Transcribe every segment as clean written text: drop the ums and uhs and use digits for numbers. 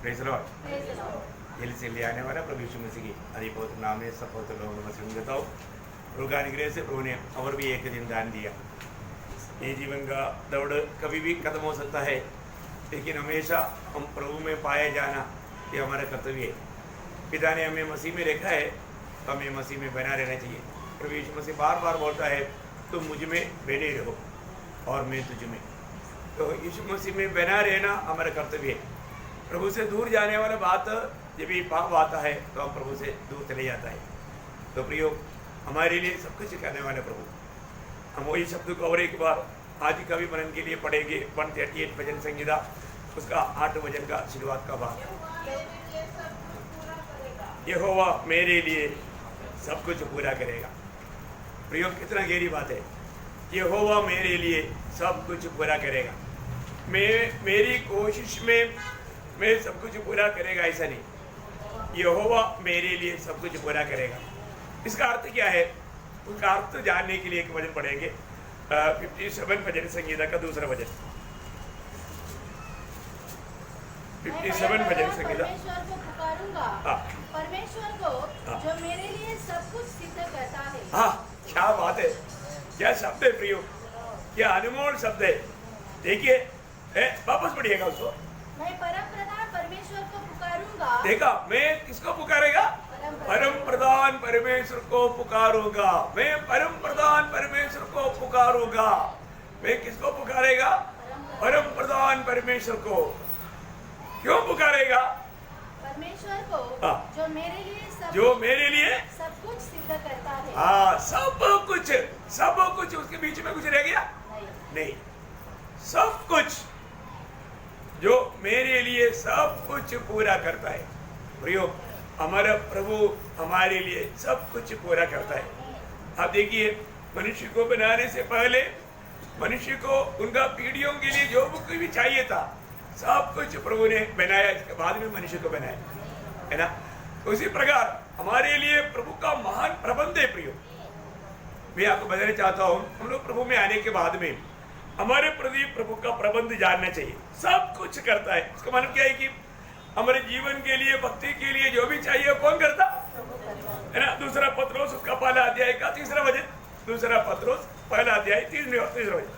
Praise the Lord. दिल से ले आने वाला प्रभु यीशु मसीह की अधिपौत्र नाम में सपौत्र लोगों में संगत हो। प्रभु का अनुग्रह से प्रभु ने और भी एक दिन दान दिया। ये जीवन का दौड़ कभी भी खत्म हो सकता है, लेकिन हमेशा हम प्रभु में पाए जाना ये हमारा कर्तव्य है। पिता ने हमें मसीह में रखा है तो हमें मसीह में बना रहना चाहिए। प्रभु यीशु मसीह बार बार बोलता है तुम मुझ में बने रहो और मैं तुझ में। तो यीशु मसीह में बना रहना हमारा कर्तव्य है। प्रभु से दूर जाने वाला बात जब भी पाप आता है तो हम प्रभु से दूर चले जाता है। तो प्रियो, हमारे लिए सब कुछ करने वाले प्रभु, हम वही शब्द को और एक बार आज कवि मनन के लिए पढ़ेंगे। 138 भजन संहिता उसका 8 वचन का शुरुआत का भाग। यहोवा मेरे लिए सब कुछ पूरा करेगा। प्रियो, कितना गहरी बात है। यहोवा मेरे लिए सब कुछ पूरा करेगा। मेरी कोशिश में मैं सब कुछ पूरा करेगा ऐसा नहीं, यहोवा मेरे लिए सब कुछ पूरा करेगा। इसका अर्थ क्या है? उसका अर्थ जानने के लिए एक वचन पढ़ेंगे। 57 भजन संहिता का दूसरा वचन। 57 भजन संहिता। परमेश्वर को पुकारूंगा, परमेश्वर को जो मेरे लिए सब कुछ सिद्ध करता है। हाँ, क्या बात है, क्या शब्द है प्रियो, क्या अनमोल शब्द है। देखिए, वापस पढ़िएगा उसको। मैं परम प्रधान परमेश्वर को पुकारूंगा। देखा, मैं किसको पुकारेगा? परम प्रधान परमेश्वर को पुकारूंगा। मैं परम प्रधान परमेश्वर को पुकारूंगा। मैं किसको पुकारेगा? परम प्रधान परमेश्वर को। क्यों पुकारेगा? परमेश्वर को जो मेरे लिए सब कुछ सिद्ध करता है। हाँ, सब कुछ उसके बीच में कुछ रह गया? नहीं, सब कुछ जो मेरे लिए सब कुछ पूरा करता है। प्रियो, हमारा प्रभु हमारे लिए सब कुछ पूरा करता है। आप देखिए, मनुष्य को बनाने से पहले मनुष्य को उनका पीढ़ियों के लिए जो कुछ भी चाहिए था सब कुछ प्रभु ने बनाया। इसके बाद में मनुष्य को बनाया, है ना। उसी प्रकार हमारे लिए प्रभु का महान प्रबंध है। प्रियो, मैं आपको बताना चाहता हूँ, हम लोग प्रभु में आने के बाद में हमारे प्रति प्रभु का प्रबंध जानना चाहिए। सब कुछ करता है। इसका मतलब क्या है कि हमारे जीवन के लिए, भक्ति के लिए जो भी चाहिए कौन करता है ना। दूसरा पत्रोस उसका पहला अध्याय का 3रा वचन। दूसरा पत्रोस पहला अध्याय 3रा वचन।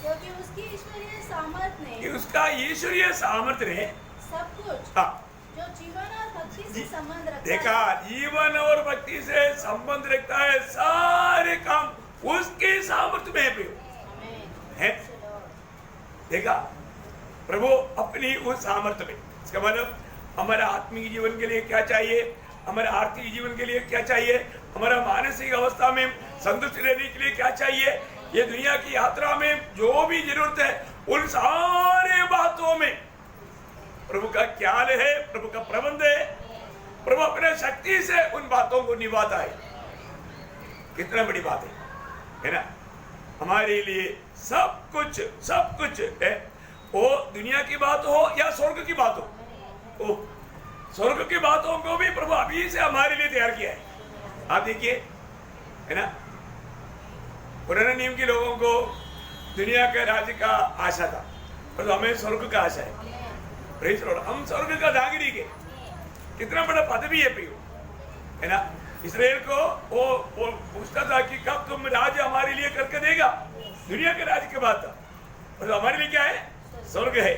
क्योंकि उसकी ईश्वरीय सामर्थ्य ने, उसका ईश्वरीय सामर्थ्य ने सब कुछ जो जीवन और भक्ति से संबंध रखता देखा, जीवन और भक्ति से संबंध रखता है, सारे काम उसके सामर्थ्य में है। देखा, प्रभु अपनी उस सामर्थ्य में। इसका मतलब हमारा आत्मिक जीवन के लिए क्या चाहिए, हमारे आर्थिक जीवन के लिए क्या चाहिए, हमारा मानसिक अवस्था में संतुष्ट रहने के लिए क्या चाहिए, ये दुनिया की यात्रा में जो भी जरूरत है, उन सारे बातों में प्रभु का ख्याल है, प्रभु का प्रबंध है। प्रभु अपने शक्ति से उन बातों को निभाता है। कितना बड़ी बात है ना। हमारे लिए सब कुछ है। वो दुनिया की बात हो या स्वर्ग की बात हो, स्वर्ग की बातों को भी प्रभु अभी से हमारे लिए तैयार किया है। आप देखिए, है ना, पुराने नियम के लोगों को दुनिया के राज्य का आशा था, पर हमें स्वर्ग का आशा है। Praise the Lord. हम स्वर्ग का नागरिक है। कितना बड़ा पदवी है प्रियो, है ना। इसराइल को वो पूछता था कि कब तुम राज्य हमारे लिए करके देगा। दुनिया के राज्य की बात था, और हमारे लिए क्या है? स्वर्ग है।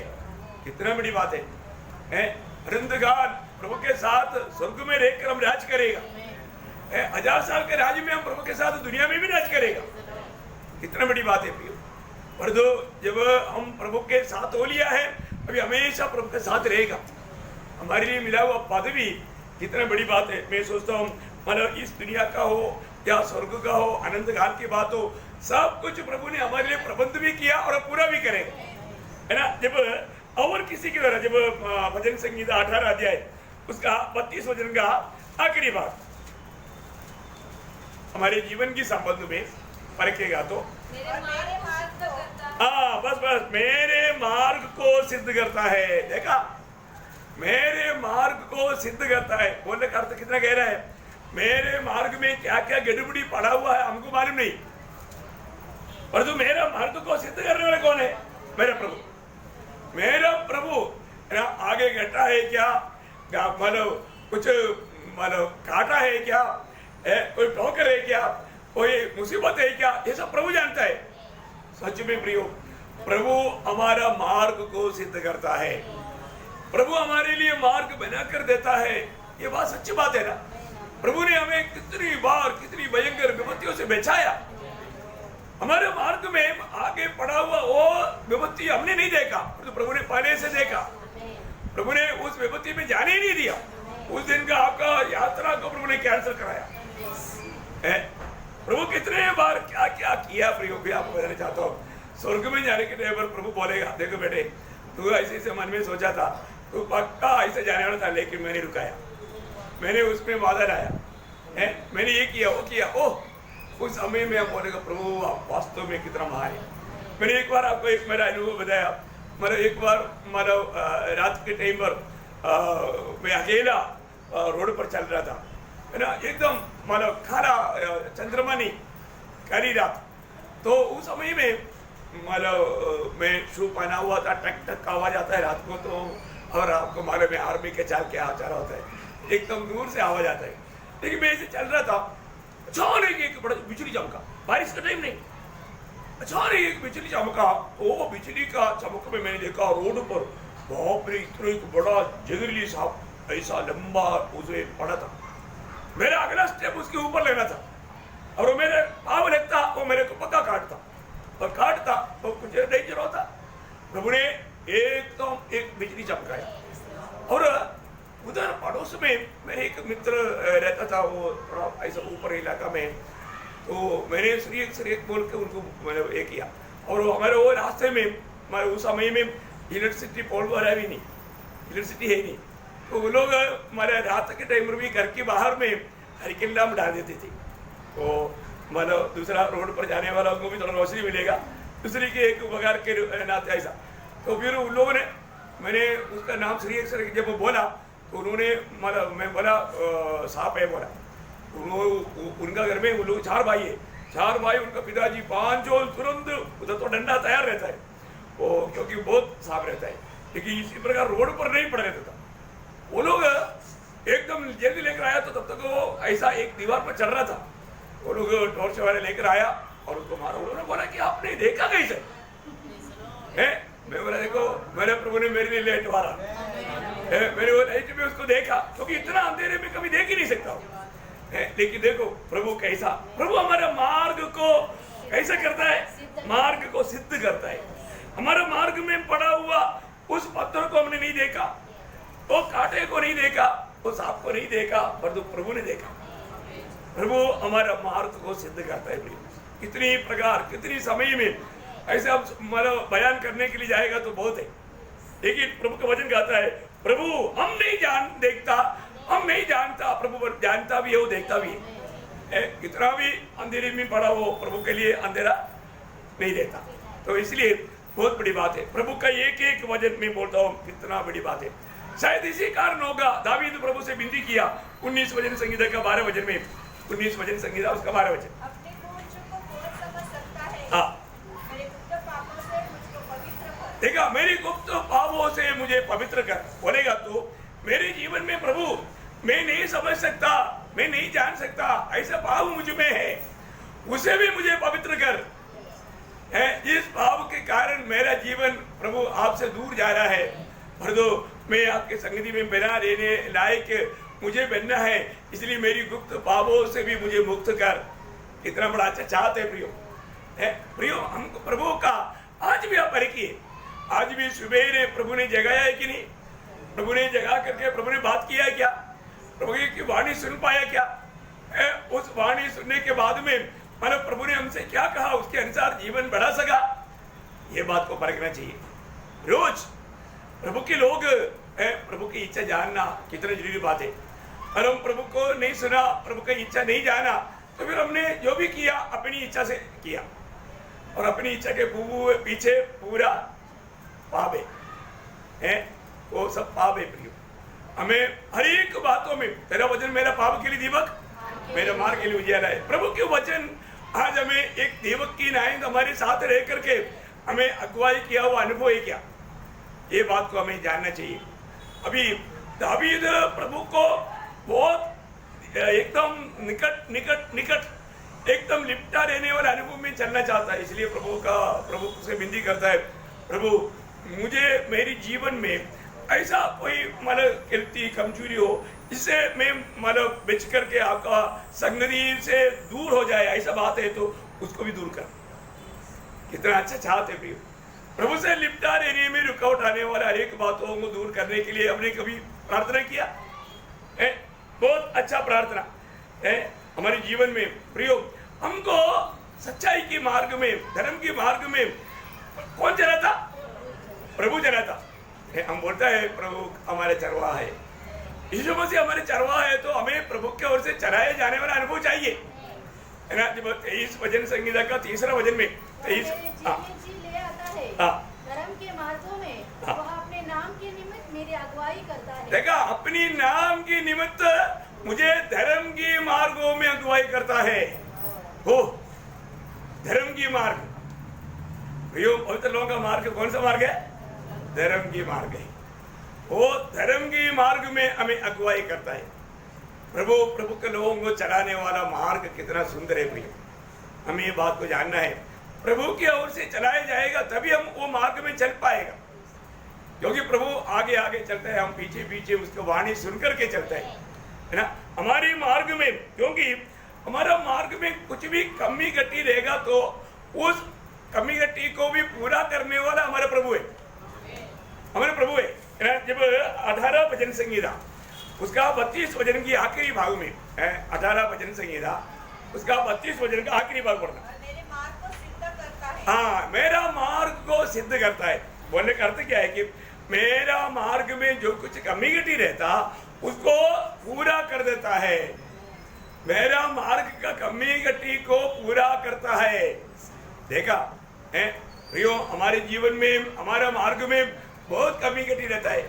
कितना बड़ी बात है। अनंतकाल प्रभु के साथ स्वर्ग में रहकर हम राज करेगा। 1000 साल के राज्य में हम प्रभु के साथ दुनिया में भी राज करेगा। कितना बड़ी बात है प्रियो। पर दो, जब हम प्रभु के साथ हो लिया है, अभी हमेशा प्रभु के साथ रहेगा। हमारे लिए मिला हुआ पदवी कितना बड़ी बात है। मैं सोचता हूँ, मतलब इस दुनिया का हो या स्वर्ग का हो, अनंत काल की बात हो, सब कुछ प्रभु ने हमारे लिए प्रबंध भी किया और पूरा भी करेगा, है ना। जब और किसी के द्वारा, जब भजन संहिता 18 अध्याय उसका 32 वचन का आखिरी भाग हमारे जीवन की संबंध में परखेगा तो बस मेरे मार्ग को सिद्ध करता है। देखा, मेरे मार्ग को सिद्ध करता है। बोलने का अर्थ कितना गहरा है। मेरे मार्ग में क्या क्या गड़बड़ी पड़ा हुआ है हमको मालूम नहीं, परंतु मेरा मार्ग को सिद्ध करने वाला कौन है? मेरा प्रभु। मेरा प्रभु है ना, आगे घटा है क्या, मतलब कुछ मतलब काटा है क्या, कोई ठोकर है क्या, कोई मुसीबत है क्या, ये सब प्रभु जानता है। सच में प्रियो, प्रभु हमारा मार्ग को सिद्ध करता है, प्रभु हमारे लिए मार्ग बना कर देता है। ये बात सच्ची बात है ना। प्रभु ने हमें कितनी बार कितनी भयंकर विपत्तियों से बचाया। हमारे मार्ग में आगे पड़ा हुआ वो विपत्ति हमने नहीं देखा, तो प्रभु ने पहले से देखा। प्रभु ने उस विपत्ति में जाने ही नहीं दिया। उस दिन का आपका यात्रा को प्रभु ने कैंसिल कराया है। प्रभु कितने बार क्या क्या किया प्रियो, भी आपको बताना चाहता हूँ। स्वर्ग में जाने के टाइम पर प्रभु बोलेगा, देखो बेटे, तू ऐसे ऐसे मन में सोचा था, तू पक्का ऐसे जाने वाला था, लेकिन मैंने रुकाया, मैंने उसमें वादा लाया है, मैंने ये किया वो किया। ओह, उस समय में आप बोलेगा, प्रभु आप वास्तव में कितना महान है। मैंने एक बार आपको एक मेरा अनुभव बताया। मतलब एक बार मतलब रात के टाइम पर मैं अकेला रोड पर चल रहा था, है ना, एकदम मतलब खारा चंद्रमा नहीं, काली रात। तो उस समय में मतलब मैं शू पहना हुआ था, टक टक का आवाज आता है रात को, तो और आपको मालूम है आर्मी के चाल क्या रहा होता है, एकदम दूर से आवाज आता है। लेकिन मैं ऐसे चल रहा था, अचानक एक बड़ा बिजली चमका, बारिश का टाइम नहीं, अचानक एक बिजली चमका। वो बिजली का चमक में मैंने देखा रोड पर बाप रे, इतना एक बड़ा जहरीली सांप ऐसा लंबा उसे पड़ा था। मेरा अगला स्टेप उसके ऊपर लेना था, और वो मेरे पाँव लगता, वो मेरे को पक्का काटता, और काटता तो कुछ डेंजर होता। प्रभु ने एकदम एक बिजली चमकाया। और उधर पड़ोस में मेरे एक मित्र रहता था, वो थोड़ा ऐसा ऊपर इलाका में, तो मैंने श्री बोल के उनको मैंने ये किया। और हमारे वो रास्ते में उस समय में इलेक्ट्रिसिटी पोल वगैरह भी नहीं, इलेक्ट्रिसिटी है नहीं, तो वो लोग हमारे रात के टाइम में भी घर के बाहर में हरिकेन लैम्प डाल देते थे। तो मतलब दूसरा रोड पर जाने वाला उनको भी थोड़ा रोशनी मिलेगा, दूसरी के एक बगार के नाते ऐसा। तो फिर उन लोगों ने, मैंने उसका नाम श्री जब वो बोला तो उन्होंने मतलब मैं बोला सांप है बोला। उनका घर में वो लोग 4 भाई है, 4 भाई, उनका पिताजी 5 जो तुरंत उधर तो डंडा तैयार रहता है वो, क्योंकि बहुत सांप रहता है। लेकिन इसी प्रकार रोड पर नहीं पड़ रहता था। वो लोग एकदम जल्दी लेकर आया, तो तब तक वो ऐसा एक दीवार पर चढ़ रहा था। वो लोग टॉर्च वाले लेकर आया और उसको मारा। उन्होंने बोला कि आपने देखा कैसे है? मैं बोला देखो, मेरे प्रभु ने मेरे लिए लाइट मारा, मैंने वो लाइट में उसको देखा, क्योंकि इतना अंधेरे में कभी देख ही नहीं सकता है। लेकिन देखो प्रभु कैसा, प्रभु हमारे मार्ग को कैसा करता है, मार्ग को सिद्ध करता है। हमारे मार्ग में पड़ा हुआ उस पत्थर को हमने नहीं देखा, वो कांटे को नहीं देखा, वो सांप को नहीं देखा, पर तो प्रभु ने देखा। प्रभु हमारा मार्ग को सिद्ध करता है। कितनी प्रकार कितनी समय में ऐसे अब मतलब बयान करने के लिए जाएगा तो बहुत है, लेकिन प्रभु का वचन कहता है, प्रभु हम नहीं देखता, हम नहीं जानता, प्रभु जानता भी है, वो देखता भी है। कितना भी अंधेरे में पड़ा वो प्रभु के लिए अंधेरा नहीं देता। तो इसलिए बहुत बड़ी बात है। प्रभु का एक एक वचन में बोलता हूँ, कितना बड़ी बात है। शायद इसी कारण होगा दावीद प्रभु से विनती किया 19 वचन संगीता का 12 वचन में, 19 वचन संगीता उसका 12 वचन। अपने कोच को कौन समझ सकता है? हाँ, मेरे गुप्त पापों से मुझको पवित्र कर। देखा, मेरी गुप्त पापों से मुझे पवित्र कर बोलेगा तो मेरे जीवन में प्रभु मैं नहीं समझ सकता, मैं नहीं जान सकता, ऐसा पाप मुझ में है, उसे भी मुझे पवित्र कर है। इस पाप के कारण मेरा जीवन प्रभु आपसे दूर जा रहा है, पर दो मैं आपके संगति में बना रहने लायक मुझे बनना है, इसलिए मेरी गुप्त पापों से भी मुझे मुक्त कर। कितना बड़ा अच्छा चाहते है प्रियो, है प्रियो। हमको प्रभु का आज भी आप परखिए, आज भी सुबह प्रभु ने जगाया है कि नहीं? प्रभु ने जगा करके प्रभु ने बात किया है क्या? प्रभु की वाणी सुन पाया क्या? उस वाणी सुनने के बाद में मतलब प्रभु ने हमसे क्या कहा, उसके अनुसार जीवन बढ़ा सका? ये बात को परखना चाहिए रोज। प्रभु के लोग प्रभु की इच्छा जानना कितनी जरूरी बात है। और हम प्रभु को नहीं सुना, प्रभु की इच्छा नहीं जाना, तो फिर हमने जो भी किया अपनी इच्छा से किया, और अपनी इच्छा के पीछे पूरा पाप है, वो सब पाप है प्रियो। हमें हर एक बातों में, तेरा वचन मेरा पाप के लिए दीपक, मेरे मार्ग के लिए उजियारा है। प्रभु के वचन आज हमें एक दीपक की नायक हमारे साथ रह करके हमें अगुवाई किया हुआ अनुभव है क्या ये बात को हमें जानना चाहिए। अभी दावीद प्रभु को बहुत एकदम निकट निकट निकट एकदम लिपटा रहने वाले अनुभव में चलना चाहता है, इसलिए प्रभु से विनती करता है, प्रभु मुझे मेरी जीवन में ऐसा कोई मतलब गलती कमजोरी हो जिससे मैं मतलब बेच करके आपका संगति से दूर हो जाए, ऐसा बात है तो उसको भी दूर कर। कितना अच्छा चाहते प्रिय, प्रभु से लिपटा रहने में रुकावट आने वाला हर एक बातों को दूर करने के लिए हमने कभी प्रार्थना किया है? बहुत अच्छा प्रार्थना है हमारे जीवन में प्रियो। हमको सच्चाई के मार्ग में, धर्म के मार्ग में कौन चलाता? प्रभु चलाता। हम बोलता है प्रभु हमारे चरवाहा है, यीशु मसीह हमारे चरवाहा है, तो हमें प्रभु की ओर से चलाए जाने वाला अनुभव चाहिए, है ना। जब 23 भजन संगीता का तीसरा भजन में 23 ले आता है धर्म के मार्गों में, वह अपने नाम के निमित्त मेरी अगुवाई करता है। देखा, अपनी नाम के निमित्त मुझे धर्म के मार्गों में अगुवाई करता है। हो धर्म की मार्ग, पवित्र लोगों का मार्ग कौन सा मार्ग है? धर्म की मार्ग है। वो धर्म की मार्ग में हमें अगुवाई करता है। प्रभु के लोगों को चलाने वाला मार्ग कितना सुंदर है प्रिय, हमें ये बात को जानना है। प्रभु की ओर से चलाया जाएगा तभी हम वो मार्ग में चल पाएगा, क्योंकि प्रभु आगे आगे चलता है, हम पीछे पीछे उसकी वाणी सुनकर के चलता है ना। हमारे मार्ग में, क्योंकि हमारा मार्ग में कुछ भी कमी घटी रहेगा तो उस कमी घटी को भी पूरा करने वाला हमारा प्रभु है, हमारे प्रभु है। जब 18 भजन संगीता उसका 32 भजन की आखिरी भाग में, 18 भजन संगीता उसका 32 भजन का आखिरी भाग पढ़ना। मेरे मार्ग को सिद्ध करता है। हाँ, मेरा मार्ग को सिद्ध करता है। बोलने का अर्थ क्या है कि मेरा मार्ग में जो कुछ कमी घटी रहता उसको पूरा कर देता है। मेरा मार्ग का कमी घटी को पूरा करता है। देखा है प्रियो, हमारे जीवन में, हमारा मार्ग में बहुत कमी घटी रहता है,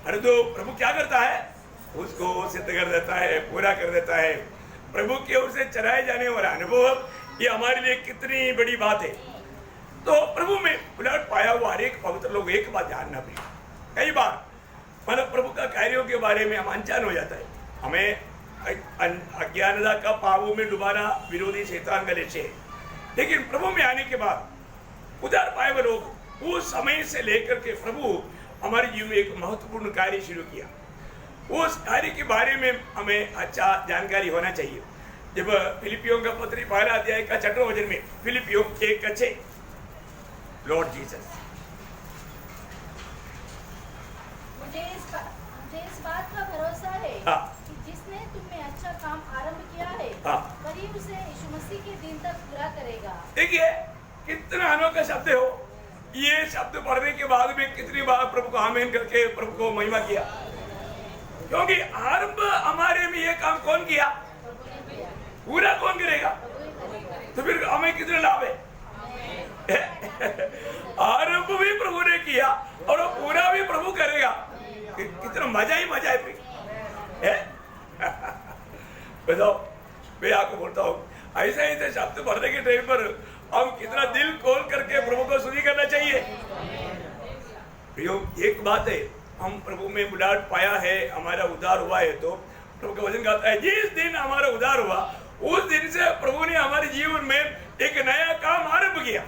अरे तो प्रभु क्या करता है? उसको सिद्ध कर देता है, पूरा कर देता है। प्रभु की ओर से चलाए जाने वाला अनुभव, ये हमारे लिए कितनी बड़ी बात है। तो प्रभु में उलट पाया हुआ हर एक पवित्र लोग एक बात जानना भी, कई बार मतलब प्रभु का कार्यों के बारे में हम अनजान हो जाता है, हमें अज्ञानता का पापों में डुबाना विरोधी शैतान का लक्ष्य है। लेकिन प्रभु में आने के बाद उधार पाए हुए लोग उस समय से लेकर के प्रभु हमारे जीवन में एक महत्वपूर्ण कार्य शुरू किया। उस कार्य के बारे में हमें अच्छा जानकारी होना चाहिए। जब फिलिपियों का पत्री 12 अध्याय का 6वां वचन में, फिलिपियों 1:6, लॉर्ड जीसस, मुझे इस बात का भरोसा है कि जिसने तुम में अच्छा काम आरंभ किया है वही उसे यीशु मसीह के दिन तक पूरा करेगा। देखिए कितना अनोखा शब्द हो। ये शब्द पढ़ने के बाद में कितनी बार प्रभु को आमीन करके प्रभु को महिमा किया, क्योंकि आरंभ हमारे में ये काम कौन किया? पूरा कौन करेगा? तो फिर हमें कितने लाभ है? आरंभ भी प्रभु ने किया और वो पूरा भी प्रभु करेगा। कितना मजा ही मजा है। बताओ, मैं आपको बोलता हूँ, ऐसे ऐसे शब्द पढ़ने के टाइम पर हम कितना दिल खोल करके प्रभु को स्तुति करना चाहिए। एक बात है, हम प्रभु में बुलाहट पाया है, हमारा उद्धार हुआ है, तो प्रभु का वचन कहता है जिस दिन हमारा उद्धार हुआ उस दिन से प्रभु ने हमारे जीवन में एक नया काम आरंभ किया।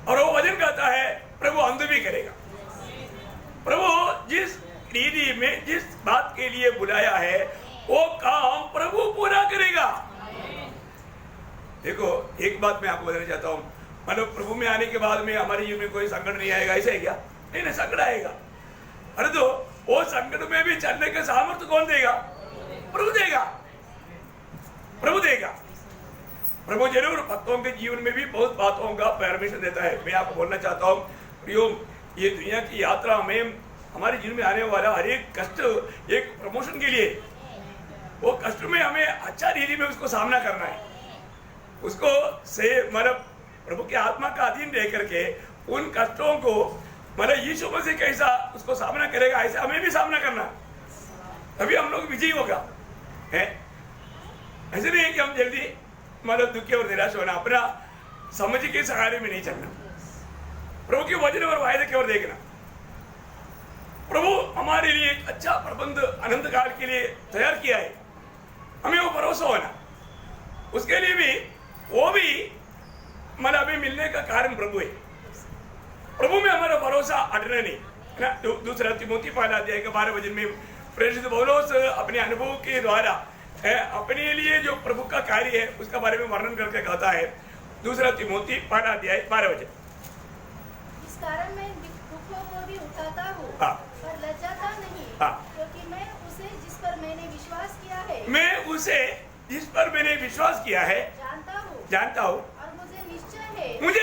और वो वचन कहता है प्रभु अंत भी करेगा। प्रभु जिस रीति में जिस बात के लिए बुलाया है वो काम प्रभु पूरा करेगा। देखो एक बात मैं आपको बताना चाहता हूँ, मतलब प्रभु में आने के बाद में हमारे जीवन में कोई संकट नहीं आएगा, ऐसा है क्या? नहीं, संकट आएगा। अरे तो वो संकट में भी चलने का सामर्थ्य कौन देगा? प्रभु देगा, प्रभु देगा। प्रभु जरूर भक्तों के जीवन में भी बहुत बातों का परमिशन देता है। मैं आपको बोलना चाहता हूँ प्रियो, ये दुनिया की यात्रा में हमारे जीवन में आने वाला हर एक कष्ट एक प्रमोशन के लिए, वो कष्ट में हमें अच्छा रीति में उसको सामना करना है। उसको से मतलब प्रभु के आत्मा का अधीन रह करके उन कष्टों को मतलब यीशु मसीह कैसा उसको सामना करेगा ऐसा हमें भी सामना करना, तभी हम लोग विजयी होगा। है ऐसे नहीं है कि हम जल्दी मतलब दुखी और निराश होना, अपना समझ के सहारे में नहीं चलना, प्रभु के वचन और वायदे की ओर देखना। प्रभु हमारे लिए एक अच्छा प्रबंध अनंत काल के लिए तैयार किया है, हमें वो भरोसा होना, उसके लिए भी वो भी हमारा अभी मिलने का कारण प्रभु है। प्रभु में हमारा भरोसा अटना नहीं है ना। दूसरा तिमोथी पहला अध्याय के 12 वचन में प्रेरित पौलुस अपने अनुभव के द्वारा अपने लिए जो प्रभु का कार्य है उसका बारे में वर्णन करके कहता है। दूसरा तिमोथी पहला अध्याय 12 वचन। इस कारण मैं दुखों को भी उठाता हूँ पर लज्जाता नहीं, क्योंकि मैं उसे जिस पर मैंने विश्वास किया है जानता हूँ और मुझे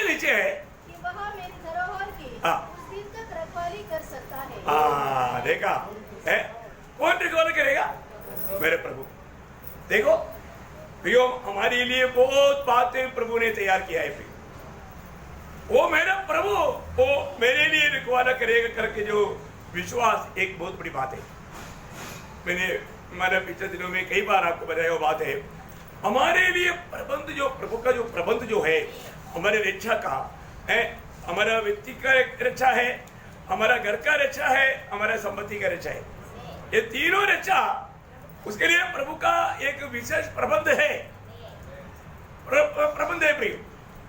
निश्चय है कि वह मेरी धरोहर की उस दिन तक रखवाली कर सकता है। देखा है, कौन रखवाली करेगा? मेरे प्रभु। देखो प्रियो, हमारे लिए बहुत बातें प्रभु ने तैयार किया है। वो मेरा प्रभु वो मेरे लिए रखवाला करेगा करके जो विश्वास एक बहुत बड़ी बात है। मैंने हमारे पिछले दिनों में कई बार आपको बताया वो बात है। हमारे लिए प्रबंध जो प्रभु का जो प्रबंध जो है, हमारे रक्षा का है, हमारा व्यक्ति का रक्षा है, हमारा घर का रक्षा है, हमारा संपत्ति का रक्षा है। ये तीनों रक्षा उसके लिए प्रभु का एक विशेष प्रबंध है। प्रबंध है प्रिय,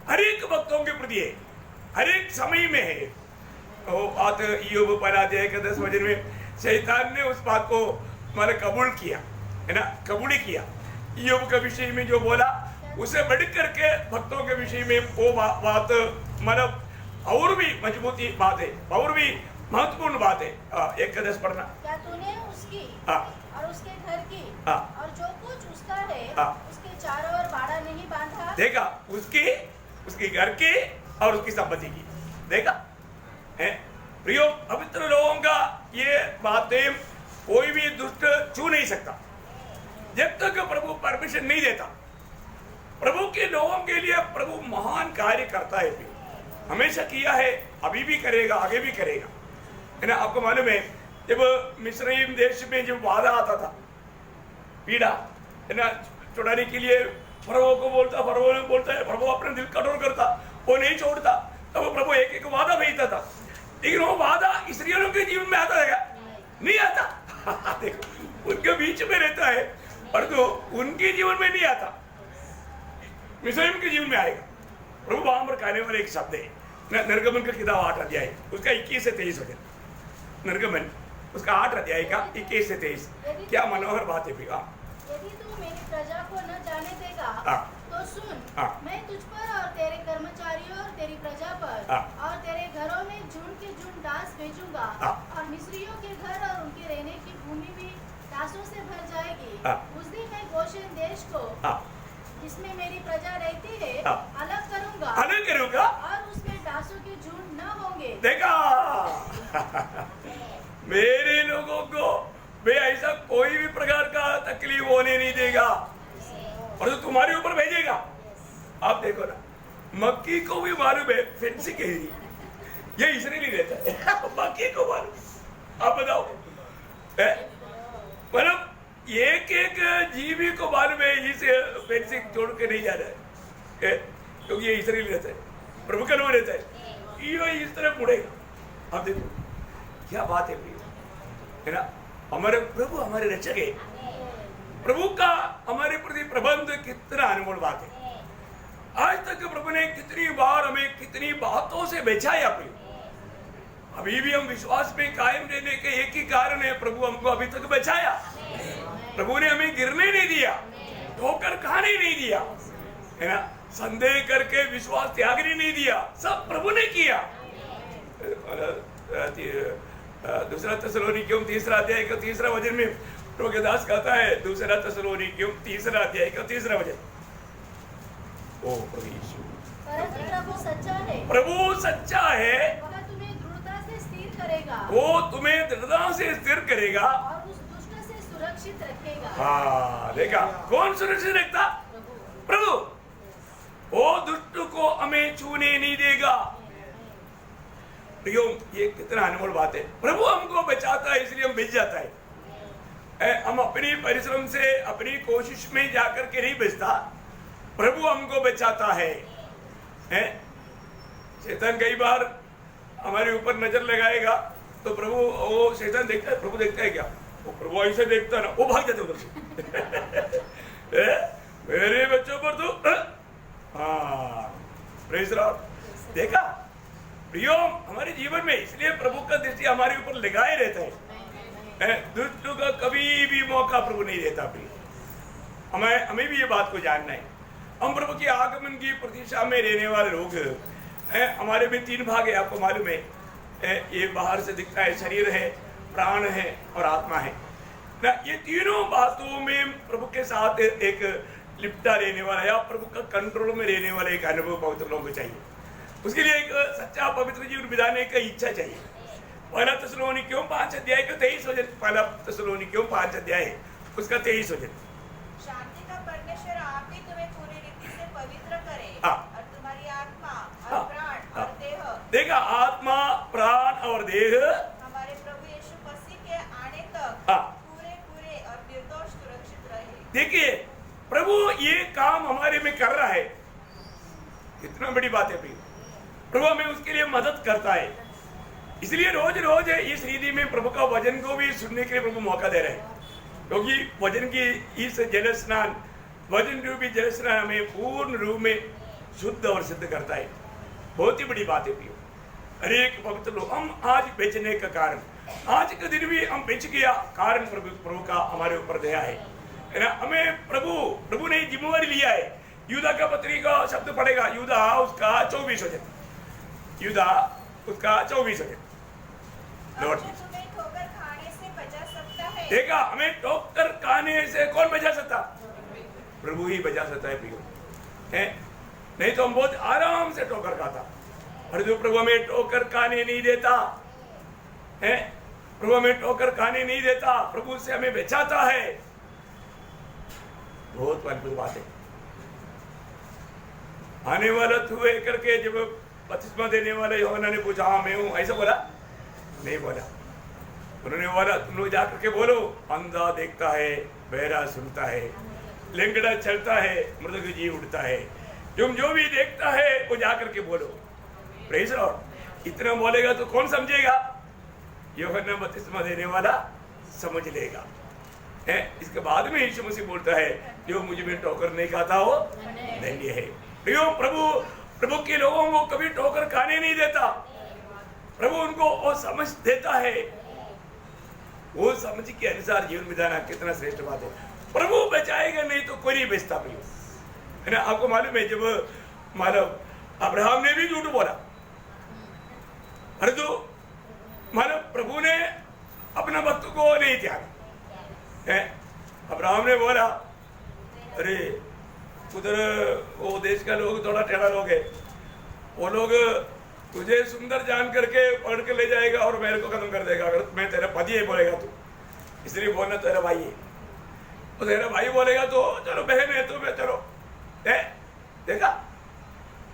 हर एक भक्तों के प्रति है, हर एक समय में है। वो बात ईयोब पहला अध्याय के 10 वचन में शैतान ने उस बात को हमारा कबूल किया है ना, कबूल किया। ईयोब के विषय में जो बोला उसे बढ़ करके भक्तों के विषय में वो बात मतलब और भी मजबूती बात है, और भी महत्वपूर्ण बात है। 1:10 पढ़ना। क्या तूने उसकी और उसके घर की और जो कुछ उसका है उसके चारों ओर बाड़ा नहीं बांधा? देखा, उसकी घर की और उसकी संपत्ति की। देखा है प्रियो, पवित्र लोगों का ये बातें कोई भी दुष्ट छू नहीं सकता जब तक प्रभु परमिशन नहीं देता। प्रभु के लोगों के लिए प्रभु महान कार्य करता है, हमेशा किया है, अभी भी करेगा, आगे भी करेगा, है ना। आपको मालूम है जब मिस्रईम देश में जब वादा आता था, पीड़ा है ना छुड़ाने के लिए फरो को बोलता, फरो ने बोलता है, प्रभु अपने दिल कठोर करता, वो नहीं छोड़ता, तब तो प्रभु एक एक वादा भेजता था। लेकिन वो वादा इस्राएलियों के जीवन में आता है? नहीं आता। देखो, उनके बीच में रहता है और तो उनके जीवन में नहीं आता, मिस्रईम के जीवन में आएगा। प्रभु वहां पर कहने वाला एक शब्द है, निर्गमन का किताब 8 अध्याय उसका 21 से 23 वचन। निर्गमन उसका 8 अध्याय का 21 से 23। क्या मनोहर बात है। यदि तू मेरी प्रजा को न जाने देगा तो सुन, मैं तुझ पर और तेरे कर्मचारियों और तेरी प्रजा पर और तेरे घरों में झुंड के झुंड दास भेजूंगा और मिस्रियों के घर और उनके रहने की भूमि भी दासों से भर जाएगी। उस दिन मैं गोशेन देश को जिसमें मेरी प्रजा रहती है अलग करूंगा और उसमें दासों के झुंड न होंगे। देखा मेरे लोगों को वे ऐसा कोई भी प्रकार का तकलीफ होने नहीं देगा और तो तुम्हारे ऊपर भेजेगा। आप देखो ना, मक्की को भी मालूम है फेंसिंग एरिया ये इजरायली रहता है। मक्की को मालूम, आप बताओ, मतलब एक एक जीवी को मालूम है इसे फेंसिंग छोड़ के नहीं जा रहा है, क्योंकि ये इजरायली रहता है, प्रभु का लोग रहता है, ये इस तरह मुड़ेगा। आप देखो क्या बात है ना। हमारे प्रभु हमारे रक्षक है, प्रभु का हमारे प्रति प्रबंध कितना अनमोल बात है। आज तक प्रभु ने कितनी बार हमें कितनी बातों से बचाया। अभी भी हम विश्वास में कायम रहने के एक ही कारण है, प्रभु हमको अभी तक बचाया। प्रभु ने हमें गिरने नहीं दिया, ठोकर खाने नहीं दिया, है ना, संदेह करके विश्वास त्यागने नहीं दिया, सब प्रभु ने किया। दूसरा थिस्सलुनीकियों 3 अध्याय का 3 वचन में प्रभु के दास कहता है, दूसरा थिस्सलुनीकियों 3 अध्याय का 3 वचन। ओ प्रभु यीशु, प्रभु सच्चा है, प्रभु सच्चा है, वह तुम्हें दृढ़ता से स्थिर करेगा, वो तुम्हें दृढ़ता से स्थिर करेगा और उस दुष्ट से सुरक्षित रखेगा। हाँ देखा, कौन सुरक्षित रखता? प्रभु। वो दुष्ट को हमें छूने नहीं देगा। ये कितना अनमोल बात है। प्रभु हमको बचाता है इसलिए हम बच जाता है। हम अपनी परिश्रम से अपनी कोशिश में जाकर के नहीं बचता, प्रभु हमको बचाता है। शैतान कई बार हमारे ऊपर नजर लगाएगा, तो प्रभु वो शैतान देखता है, प्रभु देखता है क्या? वो प्रभु ऐसे देखता ना, वो भाग जाते उधर से मेरे बच्चों पर तो हाँ प्रेज लॉर्ड। देखा प्रियो, हमारे जीवन में इसलिए प्रभु का दृष्टि हमारे ऊपर लगाए रहता है, दुष्टों का कभी भी मौका प्रभु नहीं देता। प्रिय, हमें भी ये बात को जानना है। हम प्रभु के आगमन की प्रतीक्षा में रहने वाले लोग हमारे में 3 भाग है, आपको मालूम है। ये बाहर से दिखता है, शरीर है, प्राण है और आत्मा है ना। ये तीनों बातों में प्रभु के साथ एक लिपटा रहने वाला या प्रभु का कंट्रोल में रहने वाला एक अनुभव पवित्र लोगों को चाहिए। उसके लिए एक सच्चा पवित्र जीवन बिताने का इच्छा चाहिए। पहला थिस्सलुनीकियों 5 अध्याय का 23 वचन, पहला थिस्सलुनीकियों 5 अध्याय उसका 23 वचन। शांति का परमेश्वर आप ही तुम्हें पूरी रीति से पवित्र करे हाँ। और तुम्हारी आत्मा और प्राण और देह, देखा, आत्मा प्राण और देह हमारे प्रभु यीशु मसीह के आने तक हाँ। पूरे और निर्दोष सुरक्षित रहे। देखिए प्रभु ये काम हमारे में कर रहा है, कितना बड़ी बात है प्रिय। प्रभु हमें उसके लिए मदद करता है, इसलिए रोज रोज इस रीति में प्रभु का वचन को भी सुनने के लिए प्रभु मौका दे रहे हैं, क्योंकि वचन की इस जल स्नान, वचन रूपी जल स्नान हमें पूर्ण रूप में शुद्ध और सिद्ध करता है। बहुत ही बड़ी बात है प्रिय। अनेक पवित्र लोग हम आज बेचने का कारण, आज के दिन भी हम बेच गया कारण प्रभु का हमारे ऊपर दया है ना। हमें प्रभु ने जिम्मेवारी लिया है। यूदा का पत्री का शब्द पड़ेगा, यूदा उसका 24 वचन, यूदा उसका 24 वचन। लॉर्ड तुम्हें ठोकर खाने से बचा सकता है। देखा, हमें ठोकर खाने से कौन बचा सकता? प्रभु ही बचा सकता है प्रियो, है नहीं तो हम बहुत आराम से ठोकर खाता। और जो प्रभु हमें ठोकर खाने नहीं देता है, प्रभु हमें ठोकर खाने नहीं देता, प्रभु से हमें बचाता है। बहुत अद्भुत बात है। आने वाला तू है करके जब बपतिस्मा देने वाले यूहन्ना ने पूछा, हाँ मैं हूं, ऐसा बोला? नहीं बोला। उन्होंने बोला तुम लोग जाकर के बोलो, अंधा देखता है, बहरा सुनता है, लेंगड़ा चलता है, मृतक जी उड़ता है, तुम जो भी देखता है वो जाकर के बोलो। Praise Lord. इतना बोलेगा तो कौन समझेगा? यूहन्ना बपतिस्मा देने वाला समझ लेगा। है इसके बाद में यीशु मसीह बोलता है, जो मुझे में ठोकर नहीं खाता हो धन्य है। प्रभु के लोगों को कभी ठोकर खाने नहीं देता। प्रभु उनको वो समझ देता है, वो समझ के अनुसार जीवन बिताना कितना श्रेष्ठ बात है। प्रभु बचाएगा नहीं तो कोई नहीं बचता प्रियो, है ना। आपको मालूम है जब मानव अब्राहम ने भी झूठ बोला, अरे तो मानव प्रभु ने अपना भक्त को नहीं त्यागा है। अब्राहम ने बोला, अरे उधर वो देश का लोग थोड़ा टेढ़ा लोग है, वो लोग तुझे सुंदर जान करके पढ़ के ले जाएगा और मेरे को खत्म कर देगा। अगर मैं तेरा पति है बोलेगा तू, इसलिए बोलना तेरा भाई है, तो तेरा भाई बोलेगा तो चलो बहन है तो मैं चलो है। देखा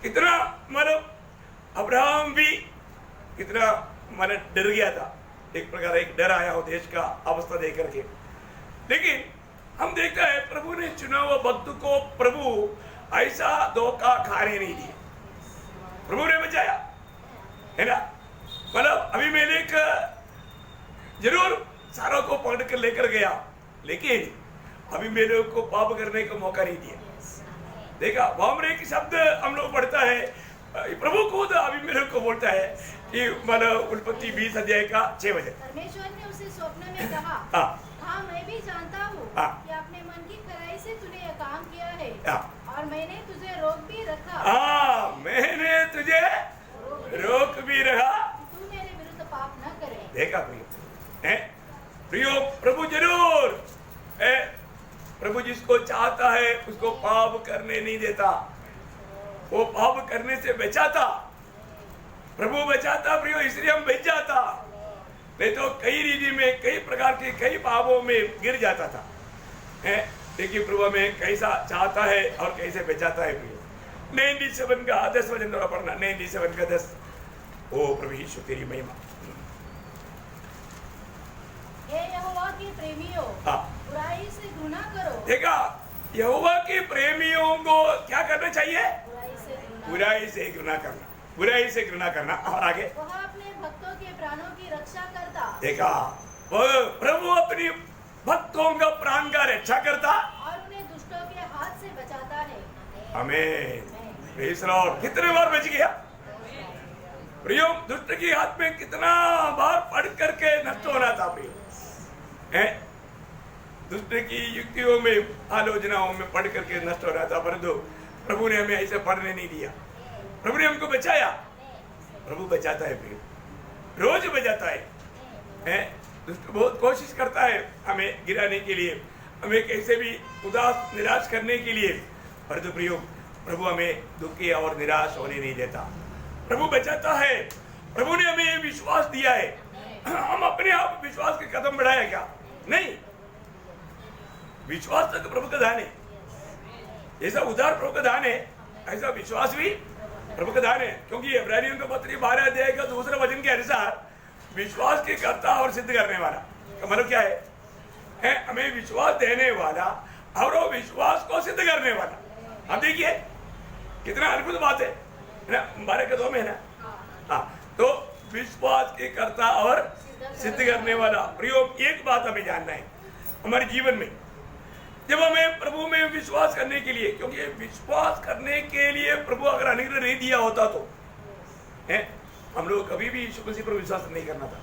कितना मतलब अब्राहम भी कितना मतलब डर गया था, एक प्रकार एक डर आया हो देश का अवस्था देख करके। लेकिन हम देखते हैं प्रभु ने चुना हुआ भक्त को प्रभु ऐसा धोखा खाने नहीं दिया, प्रभु ने बचाया, है ना। मतलब अबीमेलेक जरूर सारों को पकड़ कर लेकर गया, लेकिन अबीमेलेक को पाप करने का मौका नहीं दिया। देखा वहां में एक शब्द हम लोग पढ़ता है, प्रभु खुद अबीमेलेक को बोलता है कि मतलब उत्पत्ति 20 अध्याय का 6 वचन। परमेश्वर ने उसे स्वप्न में कहा, हाँ मैं भी जानता हूँ कि अपने मन की खराई से तूने यह काम किया है, और मैंने तुझे रोक भी रखा। मैंने तुझे रोक भी रहा, तू मेरे विरुद्ध पाप न करे। देखा प्रियो, प्रभु जरूर प्रभु जिसको चाहता है उसको पाप करने नहीं देता, वो पाप करने से बचाता। प्रभु बचाता प्रियो, इसलिए हम बच जाता, नहीं तो कई रीति में कई प्रकार के कई पापों में गिर जाता था। देखिए प्रभु हमें कैसा चाहता है और कैसे बचाता है प्रियो। 97 का 10 वचन थोड़ा पढ़ना, 97 का 10। ओ प्रभु यीशु तेरी महिमा। हे यहोवा के प्रेमियों, बुराई से घृणा करो। देखा यहोवा के प्रेमियों को क्या करना चाहिए? बुराई से घृणा करना, बुराई से घृणा करना। और आगे, वह अपने भक्तों के प्राणों की रक्षा करता देखा वो प्रभु अपनी भक्तों का प्राण का रक्षा करता और उन्हें दुष्टों के हाथ से बचाता है। आमीन। Praise Lord. कितने बार बच गया प्रियो? दुष्ट की हाथ में कितना बार पड़ करके नष्ट होना था प्रियो? दुष्ट की युक्तियों में, आलोचनाओं में पड़ करके नष्ट हो रहा था, परंतु प्रभु ने हमें ऐसे पढ़ने नहीं दिया। प्रभु ने हमको बचाया। प्रभु बचाता है प्रियो, रोज बचाता है। दुष्ट बहुत कोशिश करता है हमें गिराने के लिए, हमें कैसे भी उदास निराश करने के लिए, परंतु प्रियो प्रभु हमें दुखी और निराश होने नहीं देता। प्रभु बचाता है। प्रभु ने हमें ये विश्वास दिया है। हम अपने आप विश्वास के कदम बढ़ाया क्या? नहीं, विश्वास तक प्रभु का दान है। जैसा उदार प्रभु का दान है, ऐसा विश्वास भी प्रभु का दान है। क्योंकि इब्रानियों का पत्र 12 अध्याय का दूसरा वचन के अनुसार विश्वास के कर्ता और सिद्ध करने वाला का मतलब क्या है? हमें विश्वास देने वाला और वो विश्वास को सिद्ध करने वाला। अब देखिए कितना अद्भुत बात है ना, 12 के 2 में है ना। हाँ, तो विश्वास के कर्ता और सिद्ध करने वाला। प्रयोग एक बात हमें जानना है हमारे जीवन में, जब हमें प्रभु में विश्वास करने के लिए, क्योंकि विश्वास करने के लिए प्रभु अगर अनुग्रह नहीं दिया होता तो हम लोग कभी भी यीशु मसीह पर विश्वास नहीं करना था।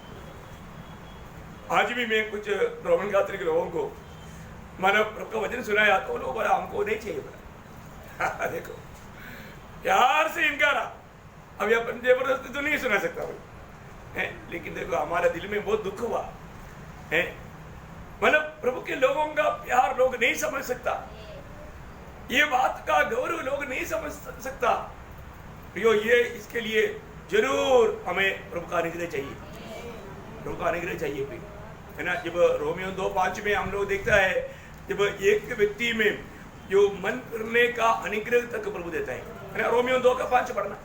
आज भी मैं कुछ रोमन कैथोलिक लोगों को मानो प्रभु का वचन सुनाया तो लोग बोला हमको नहीं चाहिए, बोला देखो प्यार से इनकारा। अब यह जबरदस्ती तो नहीं सुना सकता है, लेकिन देखो हमारा दिल में बहुत दुख हुआ है। मतलब प्रभु के लोगों का प्यार लोग नहीं समझ सकता, ये बात का गौरव लोग नहीं समझ सकता। ये इसके लिए जरूर हमें प्रभु का अनुग्रह चाहिए, प्रभु का अनुग्रह चाहिए भी, है ना। जब रोमियो 2:5 में हम लोग देखता है, जब एक व्यक्ति में जो मन करने का अनुग्रह तक प्रभु देता है ना। रोमियो 2:5 पढ़ना।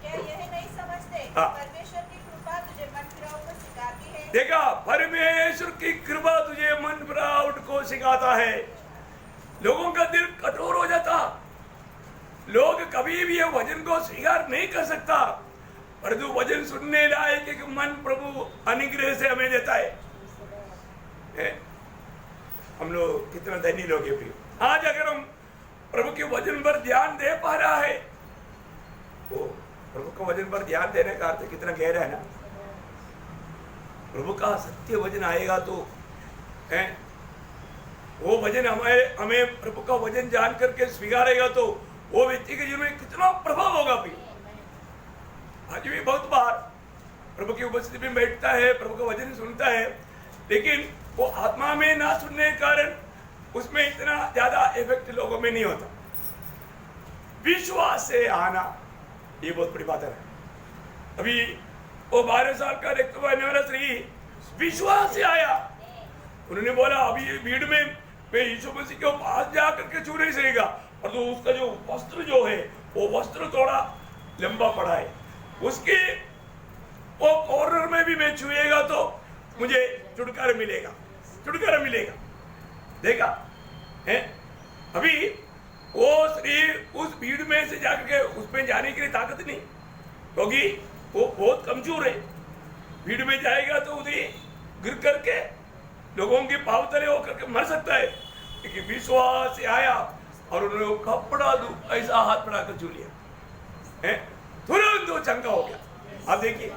क्या यह नहीं समझते? हाँ। परमेश्वर की कृपा तुझे मन फिराव को सिखाती है। देखा, परमेश्वर की कृपा तुझे मन फिरावट को सिखाता है। लोगों का दिल कठोर हो जाता, लोग कभी भी ये वचन को स्वीकार नहीं कर सकता, परंतु वचन सुनने लायक एक मन प्रभु अनुग्रह से हमें देता है। हम लोग कितना धनी लोग हैं। आज अगर हम प्रभु के वचन पर ध्यान दे पा रहा है, वो प्रभु के वचन पर ध्यान देने का अर्थ कितना गहरा है ना। प्रभु का सत्य वचन आएगा तो वो वचन हमें प्रभु का वचन जान करके स्वीकारेगा तो वो व्यक्ति के जीवन में कितना प्रभाव होगा भी। आज भी बहुत बार प्रभु की उपस्थिति में बैठता है, प्रभु का वचन सुनता है, लेकिन वो आत्मा में ना सुनने के कारण उसमें इतना ज्यादा इफेक्ट लोगों में नहीं होता। विश्वास से आना ये बहुत बड़ी बात है। अभी वो 12 साल का रिक्त वाला स्त्री विश्वास से आया। उन्होंने बोला अभी भीड़ में मैं यीशु मसीह के पास जाकर के छू नहीं सकेगा, और तो उसका जो वस्त्र जो है वो वस्त्र थोड़ा लंबा पड़ा है, उसके वो कॉर्नर में भी मैं छुएगा तो मुझे छुटकारा मिलेगा, छुटकारा मिलेगा। देखा है, अभी वो स्त्री उस भीड़ में से जाकर के उसमें जाने के लिए ताकत नहीं, क्योंकि वो बहुत कमजोर है। भीड़ में जाएगा तो उन्हें गिर करके लोगों के पांव तले होकर के मर सकता है। लेकिन विश्वास से आया और उन्होंने कपड़ा ऐसा हाथ बढ़ाकर छू लिया, तुरंत वो चंगा हो गया। आप देखिए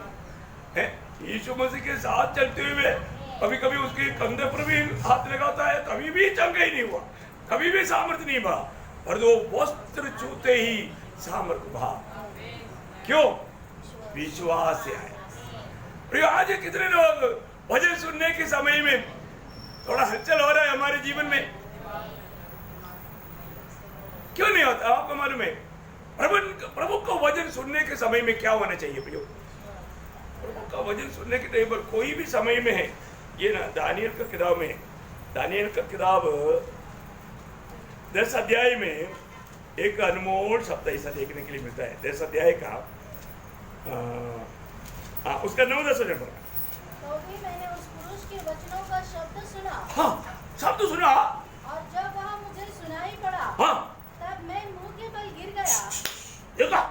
यीशु मसीह के साथ चलते हुए कभी कभी उसके कंधे पर भी हाथ लगाता है, कभी भी चंगा ही नहीं हुआ, कभी भी सामर्थ्य नहीं बढ़ा, और वो वस्त्र छूते ही सामर्थ्य बढ़ा। क्यों? विश्वास से आया। प्रिय, आज कितने लोग भजन सुनने के समय में थोड़ा हलचल हो रहा है हमारे जीवन में, क्यों नहीं होता? आपको मालूम है प्रभु को वचन सुनने के समय में क्या होना चाहिए? प्रभु का वचन सुनने के टाइम पर कोई भी समय में है, ये ना दानियल का किताब में, दानियल का किताब 10 अध्याय में एक अनमोल शब्द ऐसा देखने के लिए मिलता है। 10 अध्याय का उसका 9-10 वचन पर। तो भी मैंने उस पुरुष के वचनों का शब्द सुना। हाँ, शब्द सुना। और जब वह मुझे सुनाई पड़ा, हाँ, तब मैं मुंह के बल गिर गया। देखा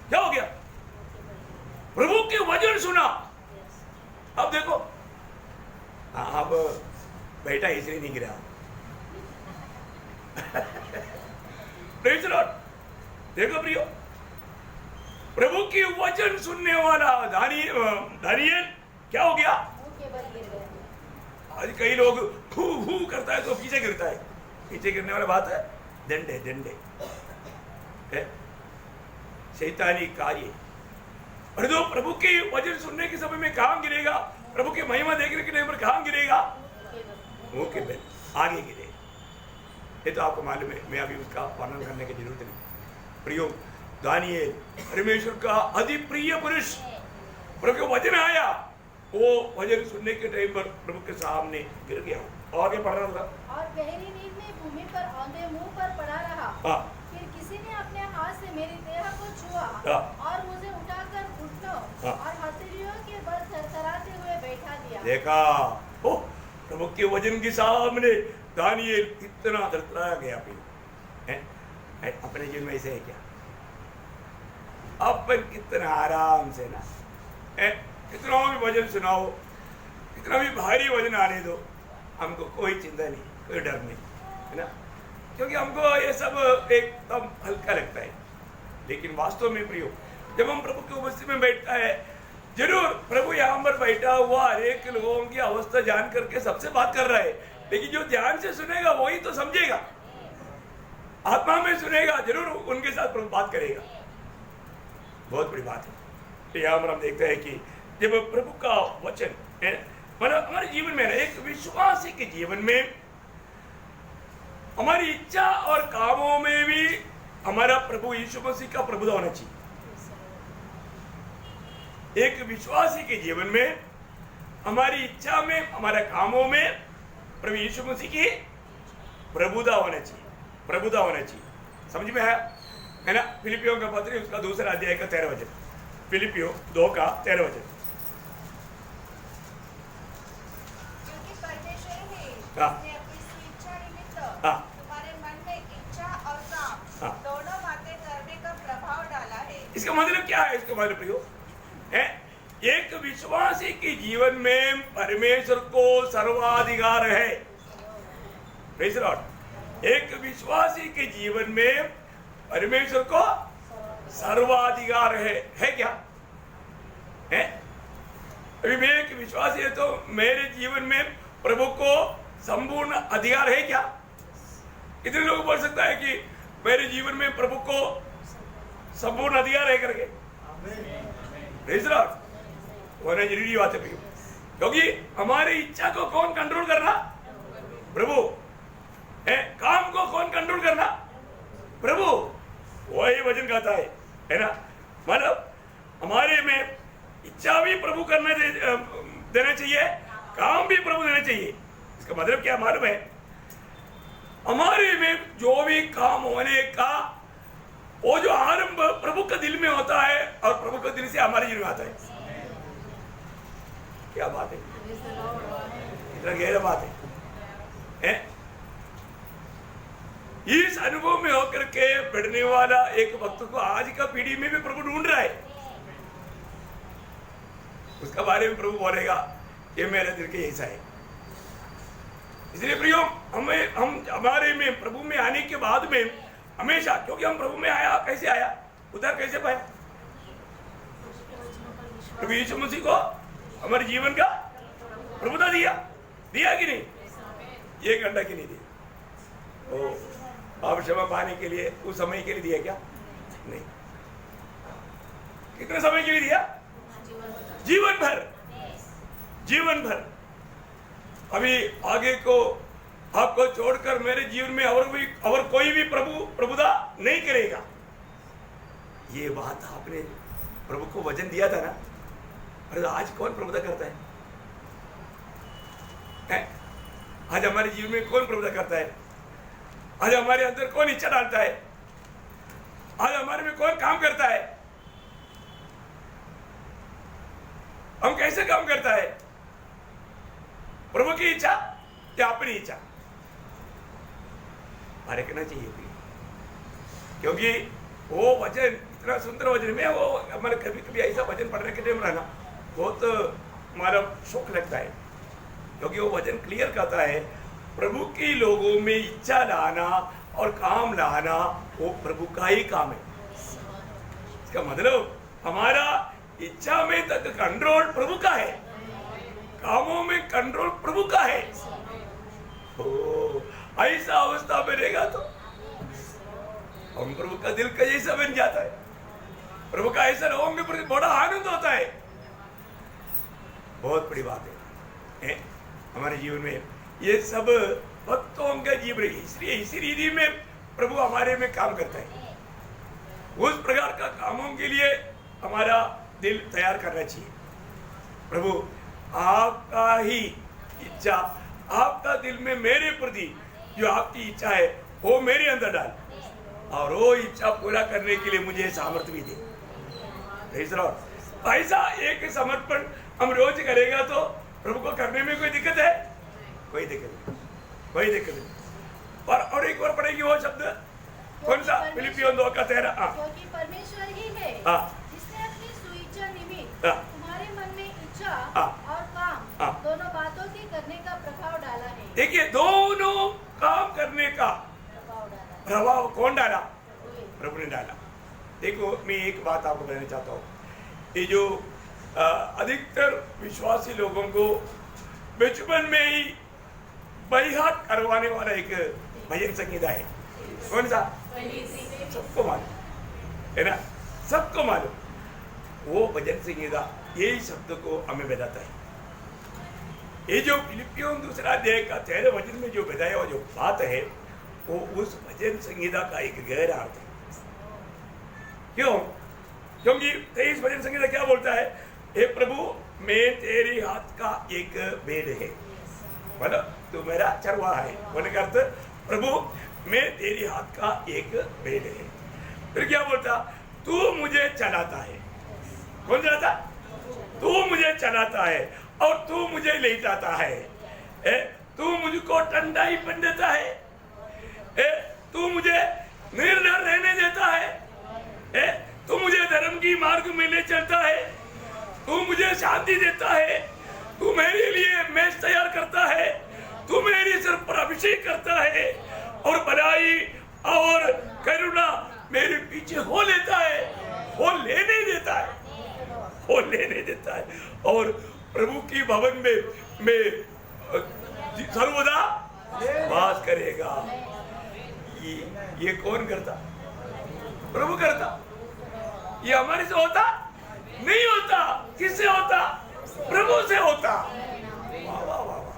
क्या हो गया? प्रभु के वचन बैठा इसलिए नहीं गिरा। Praise the Lord। देखो प्रियो, प्रभु की वचन सुनने वाला दानियल क्या हो गया? मुंह के बल गिर गए। आज कई लोग हू हू करता है तो पीछे गिरता है। पीछे गिरने वाला बात है दंडे दंडे है, शैतानी कार्य। और जो प्रभु के वचन सुनने के समय में कहाँ गिरेगा? प्रभु की महिमा देखने के टाइम पर कहाँ गिरेगा? मुंह के बल आगे गिरेगा। ये तो आपको मालूम है, मैं अभी उसका वर्णन करने की जरूरत नहीं। प्रियो, दानियल परमेश्वर का अति प्रिय पुरुष, प्रभु का वचन आया, वो वचन सुनने के टाइम पर प्रभु के सामने गिर गया। आगे पढ़ रहा था। और गहरी नींद में भूमि पर औंधे मुंह पर पड़ा रहा। फिर किसी ने अपने हाथ से मेरी देह को छुआ और मुझे उठाकर घुटनों और हथेलियों के बल थरथराते हुए बैठा दिया। देखा, ओ प्रभु के वचन के सामने दानियल कितना थरथराया गया। अपने जीवन में ऐसे है क्या? अपन कितना आराम से ना, कितना भी वचन सुनाओ, कितना भी भारी वचन आने दो, हमको कोई चिंता नहीं, कोई डर नहीं, है ना, क्योंकि हमको ये सब एकदम हल्का लगता है। लेकिन वास्तव में प्रियो, जब हम प्रभु की उपस्थिति में बैठता है, जरूर प्रभु यहाँ पर बैठा हुआ हर एक लोगों की अवस्था जान करके सबसे बात कर रहा है, लेकिन जो ध्यान से सुनेगा वही तो समझेगा। आत्मा में सुनेगा, जरूर उनके साथ प्रभु बात करेगा। बहुत बड़ी बात है। यहाँ पर हम देखते हैं कि जब प्रभु का वचन है, मतलब हमारे जीवन में, एक विश्वासी के जीवन में, हमारी इच्छा और कामों में भी हमारा प्रभु यीशु मसीह का प्रभुता होना चाहिए। एक विश्वासी के जीवन में, हमारी इच्छा में, हमारे कामों में प्रभु यीशु मसीह की प्रभुता होना चाहिए, प्रभुता होना चाहिए। समझ में है ना? फिलिपियों का पत्र उसका दूसरा अध्याय का 13 वचन, फिलिपियो 2 का 13 वचन। क्योंकि परमेश्वर ही जिसने अपनी इच्छा निमित्त तुम्हारे मन में इच्छा और काम दोनों बातें करने का प्रभाव डाला है। इसका मतलब क्या है? इसका मतलब प्रियो है, एक विश्वासी के जीवन में परमेश्वर को सर्वाधिकार है। Praise the Lord. एक विश्वासी के जीवन में परमेश्वर को सर्वाधिकार है क्या? है? अभी मैं एक विश्वासी है तो मेरे जीवन में प्रभु को संपूर्ण अधिकार है क्या? कितने लोग बोल सकता है कि मेरे जीवन में प्रभु को संपूर्ण अधिकार है करके? Praise the Lord. होना जरूरी बात है, क्योंकि हमारी इच्छा को कौन कंट्रोल करना? प्रभु है। काम को कौन कंट्रोल करना? प्रभु। वही वचन कहता है ना, मतलब हमारे में इच्छा भी प्रभु करने देना चाहिए, काम भी प्रभु देना चाहिए। इसका मतलब क्या मालूम है? हमारे में जो भी काम होने का वो जो आरंभ प्रभु का दिल में होता है और प्रभु का दिल से हमारे जीवन में आता है। क्या बात है, इतना गहरा बात है? इस अनुभव में होकर के बढ़ने वाला एक भक्त को आज का पीढ़ी में भी प्रभु ढूंढ रहा है। उसका बारे में प्रभु बोलेगा ये मेरे दिल के ऐसा है। इसलिए प्रियो, हम हमारे में प्रभु में आने के बाद में हमेशा, क्योंकि हम प्रभु में आया, कैसे आया, उधर कैसे पाया? प्रभु यीशु मसीह को हमारे जीवन का प्रभुता दिया कि नहीं? ये घंटा की नहीं दी। अब क्षमा पाने के लिए उस समय के लिए दिया क्या? नहीं। कितने समय के लिए दिया? जीवन भर, जीवन भर। अभी आगे को आपको छोड़कर मेरे जीवन में और कोई भी प्रभुता नहीं करेगा। ये बात आपने प्रभु को वचन दिया था ना, अरे आज कौन प्रभुता करता है? आज हमारे जीवन में कौन प्रभुता करता है? आज हमारे अंदर कौन इच्छा डालता है? आज हमारे में कौन काम करता है? हम कैसे काम करता है? प्रभु की इच्छा या अपनी इच्छा? रखना चाहिए, क्योंकि वो वचन इतना सुंदर वचन में, वो हमारे कभी कभी ऐसा वचन पढ़ने के टाइम रहना बहुत मतलब शौक लगता है। क्योंकि वो वचन क्लियर कहता है प्रभु की लोगों में इच्छा लाना और काम लाना वो प्रभु का ही काम है। इसका मतलब हमारा इच्छा में तक कंट्रोल प्रभु का है, कामों में कंट्रोल प्रभु का है। ऐसा अवस्था में रहेगा तो हम प्रभु का दिल का जैसा बन जाता है। प्रभु का ऐसा रहोगे बड़ा आनंद होता है। बहुत बड़ी बात है हमारे जीवन में ये सब भक्तों का जीवन है। इसलिए इसी रीति में प्रभु हमारे में काम करता है। उस प्रकार का कामों के लिए हमारा दिल तैयार करना चाहिए। प्रभु आपका ही इच्छा, आपका दिल में मेरे प्रति जो आपकी इच्छा है वो मेरे अंदर डाल और वो इच्छा पूरा करने के लिए मुझे सामर्थ्य भी दे। ऐसा एक समर्पण हम रोज करेगा तो प्रभु को करने में कोई दिक्कत है? कोई दिक्कत नहीं, कोई दिक्कत नहीं। और एक बार पढ़ेगी वो शब्द कौन सा? फिलिपियों 2:13। क्योंकि परमेश्वर ही है जिसने अपनी सुइच्छा निमित्त तुम्हारे मन में इच्छा और काम दोनों बातों के करने का प्रभाव डाला है। देखिए दोनों काम करने का प्रभाव कौन डाला? प्रभु ने डाला। देखो मैं एक बात आपको कहना चाहता हूँ, ये जो अधिकतर विश्वासी लोगों को बचपन में ही बलिहाट करवाने वाला एक भजन संगीता है। कौन सा? सबको मालूम है ना, सबको मालूम। वो भजन संगीता यही शब्द को हमें बताता है। ये जो फिलिपियों 2:13 वचन में जो बताया हुआ जो बात है वो उस भजन संगीता का एक गहरा अर्थ है। क्यों? क्योंकि 23 भजन संगीता क्या बोलता है? हे प्रभु मैं तेरे हाथ का एक भेड़ है, मतलब तू मेरा चरवाहा है। बोलने का अर्थ प्रभु मैं तेरे हाथ का एक भेड़ है। फिर क्या बोलता? तू मुझे चलाता है। कौन चलाता? तू मुझे चलाता है और तू मुझे लेटाता है। तू मुझको ठंडाई बन देता है। तू मुझे निर्भर रहने देता है। तू मुझे धर्म की मार्ग में ले चलता है। तू मुझे शांति देता है। तू मेरे लिए मेज तैयार करता है। तू मेरे सिर पर अभिषेक करता है और भलाई और करुणा मेरे पीछे हो लेता है, हो लेने देता है, हो लेने देता है। और प्रभु की भवन में सर्वदा वास करेगा। ये कौन करता? प्रभु करता। ये हमारे से होता नहीं होता। किससे होता? प्रभु से होता। वाह वाह वाह वाह।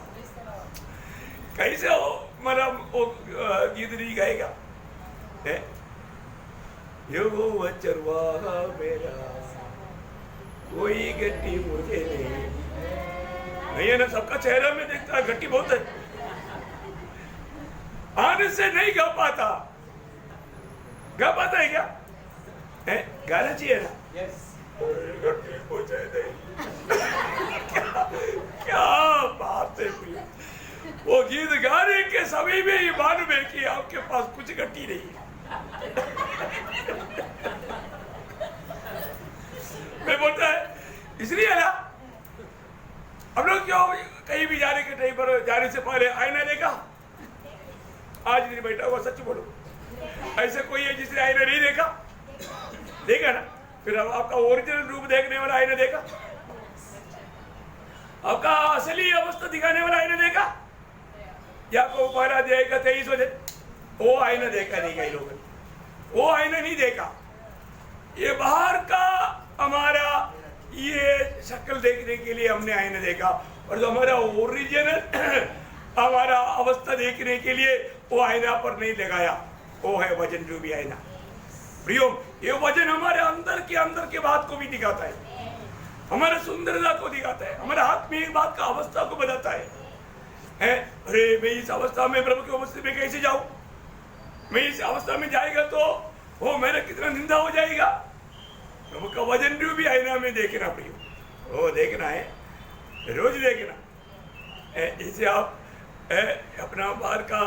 कैसे हो? मतलब वो गीत नहीं गाएगा? यहोवा चरवाहा मेरा, कोई गट्टी मुझे नहीं है ना। सबका चेहरा में देखता है गट्टी बहुत है, आने से नहीं गा पाता। गा पाता है क्या? गाना चाहिए ना। गट्टी मुझे नहीं। क्या बात है। वो गीत गाने के समय में ही मालूम है कि आपके पास कुछ गट्टी नहीं है। मैं बोलता है इसलिए ना हम लोग क्यों कहीं भी जाने के टाइम पर जाने से पहले आईना देखा? आज नहीं बैठा हुआ, सच बोलो, ऐसे कोई है जिसने आईना नहीं देखा? देखा ना? फिर आपका ओरिजिनल रूप देखने वाला आईना देखा? आपका असली अवस्था दिखाने वाला आईना देखा? या को पहला देगा 23 बजे वो आईना देखा नहीं? कई लोगों ने वो आईना नहीं देखा। ये बाहर का हमारा ये शक्ल देखने के लिए हमने आईना देखा, और जो हमारा ओरिजिनल हमारा अवस्था देखने के लिए वो आईना पर नहीं लगाया। वो है वजन रूपी आईना। प्रियो, ये वजन हमारे अंदर के बात को भी दिखाता है, हमारे सुंदरता को दिखाता है, हमारे आत्मीय बात का अवस्था को बताता है। अरे मैं इस अवस्था में प्रभु की अवस्था में कैसे जाऊं? मैं इस अवस्था में जाएगा तो वो मेरा कितना निंदा हो जाएगा। प्रभु का वजन रूपी आईना में देखना प्रियो, वो देखना है, रोज देखना। इसे आप अपना बाहर का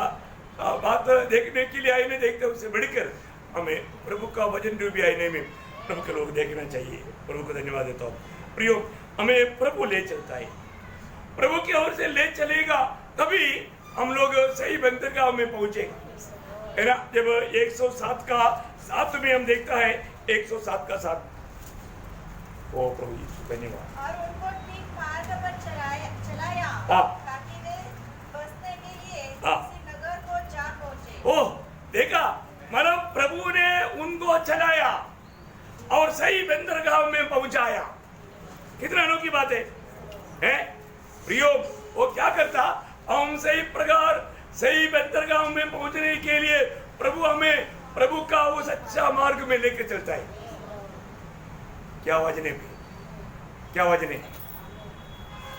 बात देखने के लिए आईने देखते, उससे बढ़कर हमें प्रभु का वजन रूपी आईने में प्रभु के लोग देखना चाहिए। प्रभु को धन्यवाद देता हूँ। प्रियो, हमें प्रभु ले चलता है, प्रभु की ओर से ले चलेगा, तभी हम लोग सही बंदरगाह में पहुंचेंगे, है ना। जब 107 का 7 में हम देखता है, 107 का 7, ओ प्रभु यीशु धन्यवाद। और उनको ठीक मार्ग पर चलाया हाँ। ताकि वे बसने के लिए हाँ। किसी नगर को जा पहुंचे। ओह देखा, मतलब प्रभु ने उनको चलाया और सही बंदरगाह में पहुंचाया। कितना अनोखी बात है, हैं? प्रियो, वो क्या करता, हम सही प्रकार सही बंदरगाह में पहुंचने के लिए प्रभु हमें प्रभु का उस अच्छा मार्ग में लेकर चलता है। क्या वजने पे, क्या वजने,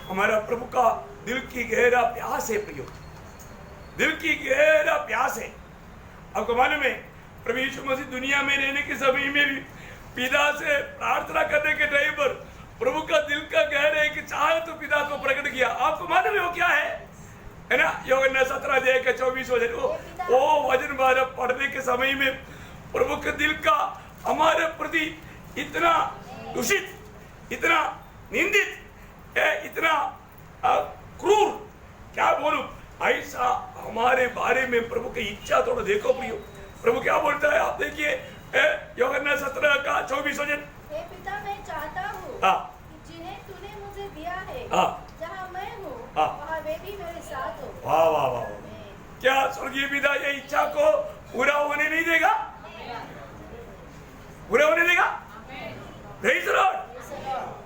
हमारा प्रभु का दिल की गहरा प्यास है प्रियो, दिल की गहरा प्यास है। आपको मालूम है, प्रभु यीशु मसीह दुनिया में रहने के समय में भी पिता से प्रार्थना करने के टाइम पर प्रभु का दिल का गहरा एक चाह तो पिता को प्रकट किया। आपको मालूम है वो क्या है ना? यूहन्ना 17:24 वचन, वो वचन बार पढ़ने के समय में प्रभु के दिल का हमारे प्रति इतना दूषित, इतना निंदित, इतना क्रूर, क्या बोलूं, ऐसा हमारे बारे में प्रभु की इच्छा थोड़ा देखो प्रियो। प्रभु क्या बोलता है, आप देखिए यूहन्ना 17:24 वचन। हे पिता, मैं चाहता हूँ कि जिन्हें तूने मुझे दिया है, जहाँ मैं हूँ वहाँ वे भी मेरे साथ हो। वाह वाह वाह, क्या स्वर्गीय पिता ये इच्छा को पूरा होने नहीं देगा, पूरा होने देगा? Praise the Lord.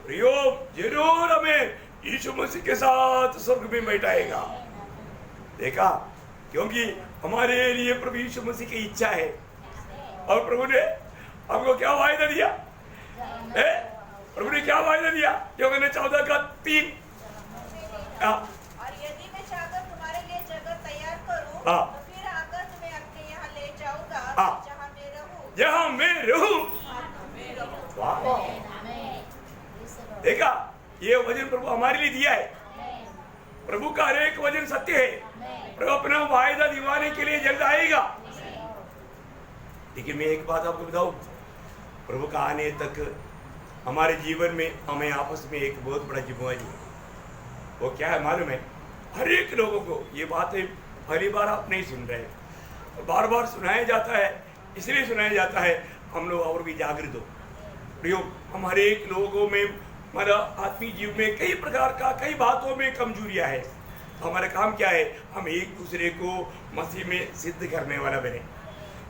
प्रियो, जरूर हमें यीशु मसीह के साथ स्वर्ग में बैठाएगा। देखा, क्योंकि हमारे लिए प्रभु यीशु मसीह की इच्छा है, और प्रभु ने हमको क्या वायदा दिया, प्रभु ने क्या वायदा दिया? यूहन्ना 14:3। और यदि मैं चाहकर तुम्हारे लिए जगह तैयार करूं, तो फिर आकर तुम्हें अपने यहाँ ले जाऊंगा, जहाँ मैं रहूं। जहाँ मैं रहूं। देखा, ये वचन प्रभु हमारे लिए दिया है। प्रभु का हर एक वचन सत्य है। प्रभु अपना वायदा दिवाने के लिए जल्द आएगा। लेकिन मैं एक बात आपको बताऊं, प्रभु का आने तक हमारे जीवन में हमें आपस में एक बहुत बड़ा जिम्मेवारी है। वो क्या है मालूम है? हर एक लोगों को ये बातें पहली बार आप नहीं सुन रहे, बार बार सुनाया जाता है, इसलिए सुनाया जाता है हम लोग और भी जागृत हो। प्रियो, हमारे एक लोगों में, हमारा आत्मीय जीवन में कई प्रकार का, कई बातों में कमजोरियां है। हमारा काम क्या है? हम एक दूसरे को मसीह में सिद्ध करने वाला बने,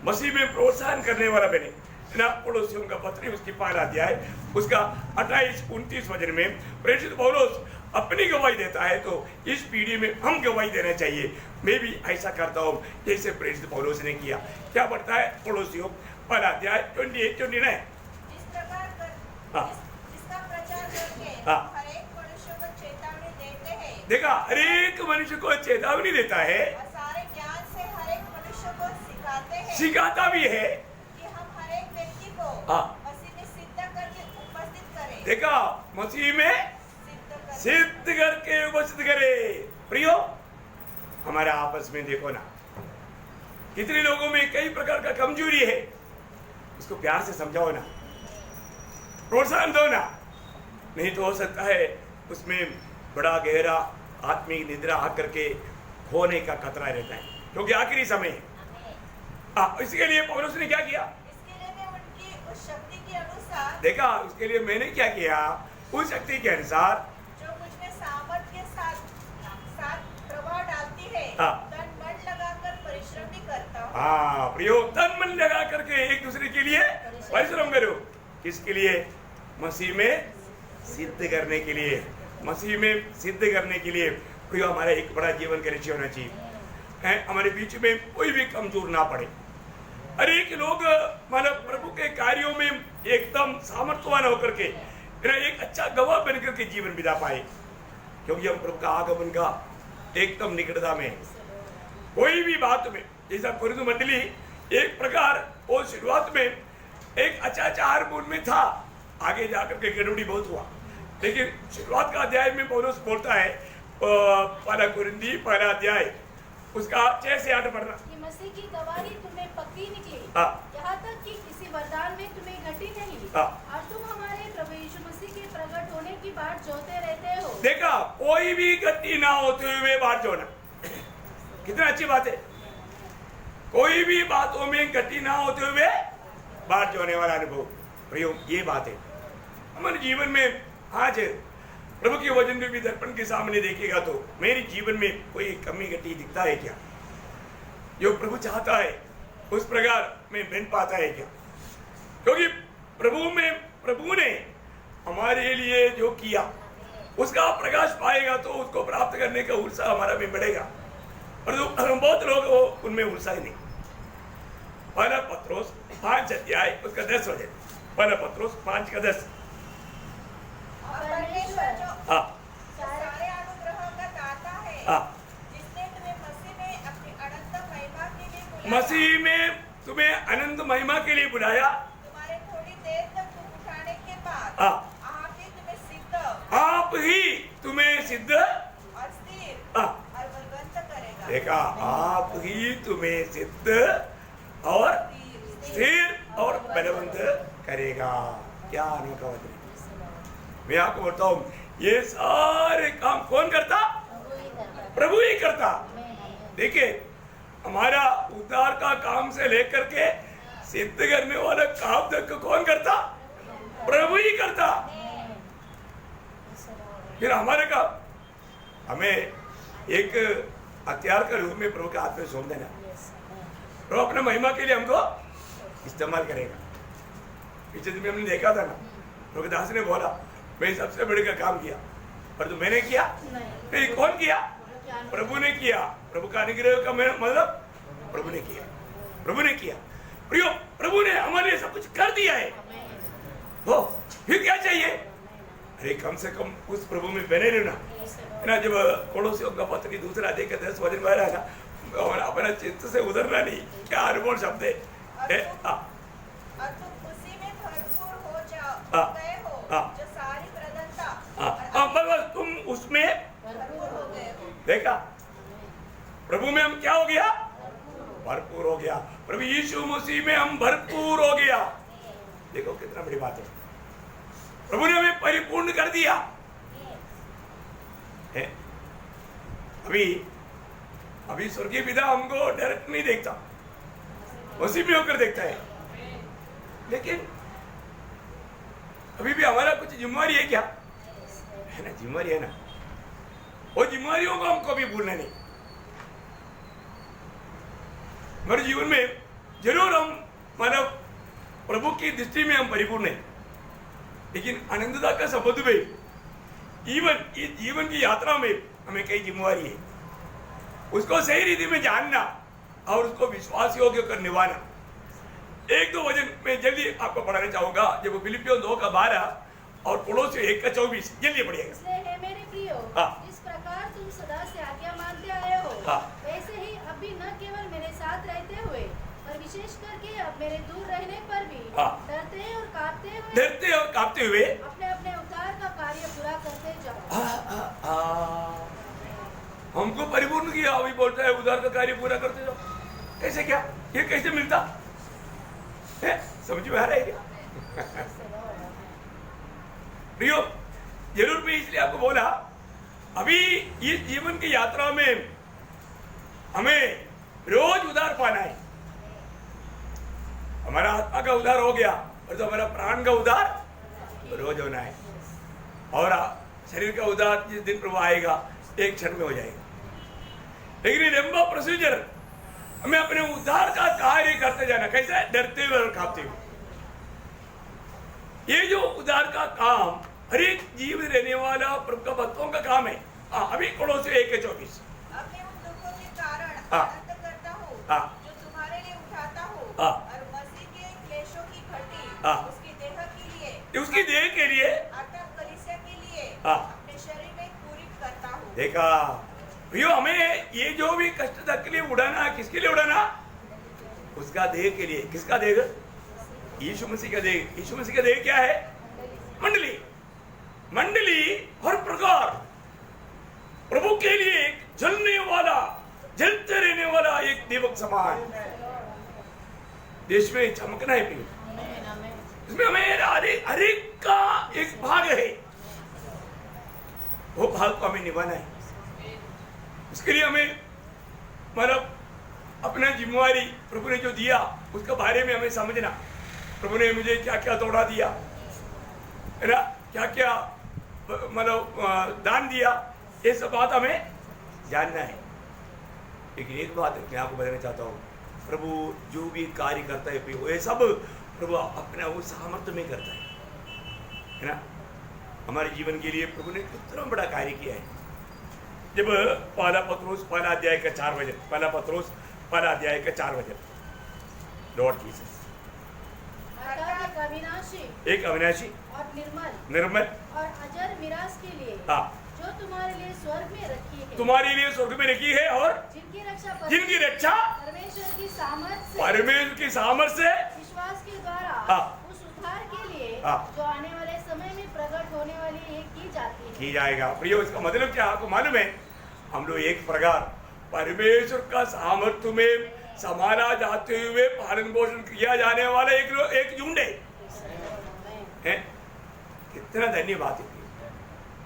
मसीह में प्रोत्साहन करने वाला बने ना। पड़ोसियों का पत्र उसकी 1 अध्याय उसका 28-29 वचन में प्रेषित पौलुस अपनी गवाही देता है। तो इस पीढ़ी में हम गवाही देना चाहिए। मैं भी ऐसा करता हूँ जैसे प्रेषित पौलुस ने किया। क्या बढ़ता है? पड़ोसियों 1 अध्याय 28-29। इसका प्रचार करके हर एक मनुष्य को चेतावनी देते हैं। देखा, हर एक मनुष्य को चेतावनी देता है, और सारे ज्ञान से हर एक मनुष्य को सिखाते हैं, सिखाता भी है कि हम हर एक व्यक्ति को मसीह में सिद्ध करके उपस्थित करें। देखा, मसीह में सिद्ध करके उपस्थित करे। प्रियो, हमारे आपस में देखो ना, कितने लोगों में कई प्रकार का कमजोरी है, उसको प्यार से समझाओ ना, प्रोत्साहन दो ना। नहीं तो हो सकता है उसमें बड़ा गहरा आत्मिक निद्रा आकर के खोने का खतरा रहता है, क्योंकि आखिरी समय है। इसके लिए पौलुस ने क्या किया? इसके लिए मैं उनकी उस शक्ति के अनुसार, देखा, उसके लिए मैंने क्या किया? उस शक्ति के अनुसार जो मुझ में सामर्थ के साथ प्रभाव डालती है, तन मन लगाकर परिश्रम भी करता हूँ। प्रियो, तन मन लगा करके एक दूसरे के लिए परिश्रम करो। किसके लिए? मसीह में सिद्ध करने के लिए, मसीह में सिद्ध करने के लिए। प्रियो, हमारा एक बड़ा जीवन का लक्ष्य होना चाहिए, हमारे बीच में कोई भी कमजोर ना पड़े। हर एक लोग मतलब प्रभु के कार्यों में एकदम सामर्थ्यवान होकर के एक अच्छा गवाह बनकर के जीवन बिता पाए, क्योंकि हम प्रभु का आगमन का एकदम निकटता में। कोई भी बात में, जैसा कुरिन्थ मंडली एक प्रकार वो शुरुआत में एक अच्छा आचार मूल में था, आगे जाकर के गड़बड़ी बहुत हुआ। लेकिन शुरुआत का अध्याय में पौलुस बोलता है, 1 कुरिन्थी 1 अध्याय उसका 6 से 8 पढ़ना। कि मसीह की गवाही तुम्हें पक्की निकली, यहाँ तक कि किसी वरदान में तुम्हें घटी नहीं, और तुम हमारे प्रभु यीशु मसीह के प्रकट होने की बाट जोते रहते हो। देखा, कोई भी गति ना होते हुए बाट जोना, कितना अच्छी बात है। कोई भी बातों में गति ना होते हुए बाट जोने वाला अनुभव, प्रियो ये बात है हमारे जीवन में। आज प्रभु के वचन में भी दर्पण के सामने देखेगा तो मेरे जीवन में कोई कमी घटी दिखता है क्या? जो प्रभु चाहता है उस प्रकार में बन पाता है क्या? क्योंकि प्रभु ने हमारे लिए जो किया उसका प्रकाश पाएगा तो उसको प्राप्त करने का उत्साह हमारा भी बढ़ेगा। और बहुत लोग वो उनमें उत्साह नहीं। पहला पत्रोस 5 अध्याय उसका 10 वचन, पहला पत्रोस 5 का 10। और परमेश्वर जो हाँ सारे अनुग्रहों का दाता है, हाँ, जिसने तुम्हें मसीह में अपनी अनंत महिमा के लिए बुलाया, मसीह में तुम्हें अनंत महिमा के लिए बुलाया, तुम्हारे थोड़ी देर तक दुख उठाने के बाद हाँ, आप ही तुम्हें सिद्ध और स्थिर हाँ, और बलवंत करेगा। देखा, आप ही तुम्हें सिद्ध और स्थिर और बलवंत करेगा। क्या अनोखा वचन। मैं आपको बोलता हूँ ये सारे काम कौन करता? प्रभु ही करता। देखिए, हमारा उद्धार का काम से लेकर के सिद्ध करने वाला काम तक कौन करता? प्रभु ही करता। फिर हमारे काम हमें एक हथियार के रूप में प्रभु के हाथ में सौंप देना। प्रभु अपने महिमा के लिए हमको इस्तेमाल करेगा। पीछे दिन में हमने देखा था ना, प्रभु के दास ने बोला मैं सबसे बड़े का काम किया, पर तो मैंने किया फिर कौन किया? प्रभु ने किया। प्रभु का अनुग्रह का मतलब प्रभु ने किया, प्रभु ने किया। प्रियो, प्रभु ने हमारे लिए सब कुछ कर दिया है। वो फिर क्या चाहिए? अरे कम से कम उस प्रभु में बने रहना ना। जब पड़ोसियों का पत्री दूसरा देखे 10 वचन में रहा और अपना चित्त से उधरना नहीं, क्या अनमोल शब्द है। और तुम उसी में भरपूर हो गए हो, जो सारी प्रधानता बस तुम उसमें भरपूर हो गए हो। देखा, प्रभु में हम क्या हो गया? भरपूर हो गया। प्रभु यीशु मसीह में हम भरपूर हो गया। देखो कितना बड़ी बात है। प्रभु ने हमें परिपूर्ण कर दिया है। अभी स्वर्गीय पिता हमको डायरेक्ट नहीं देखता, उसी में होकर देखता है। लेकिन अभी भी हमारा कुछ जिम्मेवारी है क्या? है ना, जिम्मेवारी है ना। वो जिम्मेवारियों को हमको भी भूलना नहीं। हमारे जीवन में जरूर हम मानव प्रभु की दृष्टि में हम परिपूर्ण हैं, लेकिन आनंदता का संबंध में जीवन की यात्रा में हमें कई जिम्मेवारी है। उसको सही रीति में जानना और उसको विश्वास योग्य कर निभाना। 1-2 वचन में जल्दी आपको पढ़ाना चाहूंगा। जब फिलिपियों 2 का 12 और कोलोसे 1 का 24 जल्दी पढ़िएगा। इसलिए हे मेरे प्रियो, जिस प्रकार तुम सदा से आज्ञा मानते आए हो, वैसे ही अब भी न केवल मेरे साथ रहते हुए और विशेष करके अब मेरे दूर रहने पर भी डरते और कांपते हुए अपने अपने उद्धार का कार्य पूरा करते जाओ। हमको परिपूर्ण किया, अभी बोलता है उद्धार का कार्य पूरा करते जाओ। कैसे? क्या ये कैसे मिलता है? समझ में आ रहा है क्या? प्रियो, जरूर मैं इसलिए आपको बोला, अभी इस जीवन की यात्रा में हमें रोज उद्धार पाना है। हमारा आत्मा का उद्धार हो गया और तो हमारा प्राण का उद्धार रोज होना है। और शरीर का उद्धार जिस दिन प्रभु आएगा एक क्षण में हो जाएगा। लेकिन ये लंबा प्रोसीजर हमें अपने उद्धार का कार्य करते जाना। कैसे? डरते हुए और कांपते हुए। ये जो उद्धार का काम हर एक जीवित रहने वाला प्रभु का भक्तों का काम है। अभी कोलोसे 1 के 24। अपने उन दुखों के कारण आनंद करता हूँ जो तुम्हारे लिए उठाता हूँ, और मसीह के क्लेशों की घटी उसकी देह के लिए अर्थात कलीसिया के लिए अपने शरीर में पूरी करता हूँ। देखा भैया, हमें ये जो भी कष्ट तकलीफ उड़ाना, किसके लिए उड़ाना? उसका देह के लिए। किसका देह? यीशु मसीह का देह। यीशु मसीह का देह क्या है? मंडली। मंडली हर प्रकार प्रभु के लिए एक जलने वाला, जलते रहने वाला एक दीपक समान देश में चमकना है। इसमें हमें हर एक का एक भाग है। वो भाग को हमें निभाना है। उसके लिए हमें मतलब अपना जिम्मेवारी प्रभु ने जो दिया उसके बारे में हमें समझना, प्रभु ने मुझे क्या क्या तोड़ा दिया है ना, क्या क्या मतलब दान दिया, ये सब बात हमें जानना है। लेकिन एक बात मैं आपको बताना चाहता हूँ, प्रभु जो भी कार्य करता है ये सब प्रभु अपना वो सामर्थ्य में करता है ना। हमारे जीवन के लिए प्रभु ने कितना बड़ा कार्य किया है। जब पहला पत्रोस पहला अध्याय का 4 वचन, पहला पत्रोस पहला अध्याय का 4 वचन, लॉर्ड जीसस एक अविनाशी और निर्मल और अजर मिरास के लिए जो तुम्हारे लिए स्वर्ग में रखी है, तुम्हारे लिए स्वर्ग में रखी है, और जिनकी रक्षा परमेश्वर की सामर्थ्य से विश्वास के द्वारा उस उद्धार के लिए जो आने वाले समय में प्रकट होने वाली है की जाती है, की जाएगा। प्रियो, इसका मतलब क्या आपको मालूम है? हम लोग एक प्रकार परमेश्वर का सामर्थ्य में संभाला जाते हुए पालन पोषण किया जाने वाला एक झुंड है। कितना धन्यवाद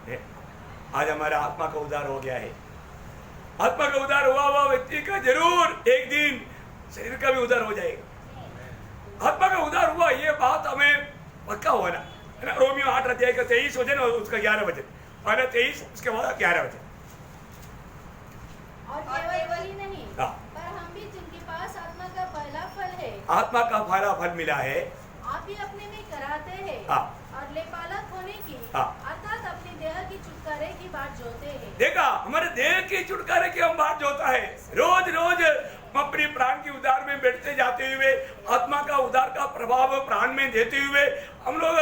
है। आज हमारा आत्मा का उद्धार हो गया है। आत्मा का उद्धार हुआ व्यक्ति का जरूर एक दिन शरीर का भी उद्धार हो जाएगा। आत्मा का उद्धार हुआ ये बात हमें पक्का हुआ ना, है ना। रोमियो 8 अध्याय का 23 वचन और उसका 11 वचन, पहले 23 उसके बाद 11 वचन। और केवल वही नहीं, पर हम भी जिनके पास आत्मा का पहला फल है, आत्मा का पहला फल मिला है, आप भी अपने में कराते हैं और लेपालक होने की अर्थात अपने देह की छुटकारे की बात जोते हैं। देखा, हमारे देह की छुटकारे की हम बात जोता है। रोज रोज हम अपने प्राण के उद्धार में बैठते जाते हुए आत्मा का उद्धार का प्रभाव प्राण में देते हुए हम लोग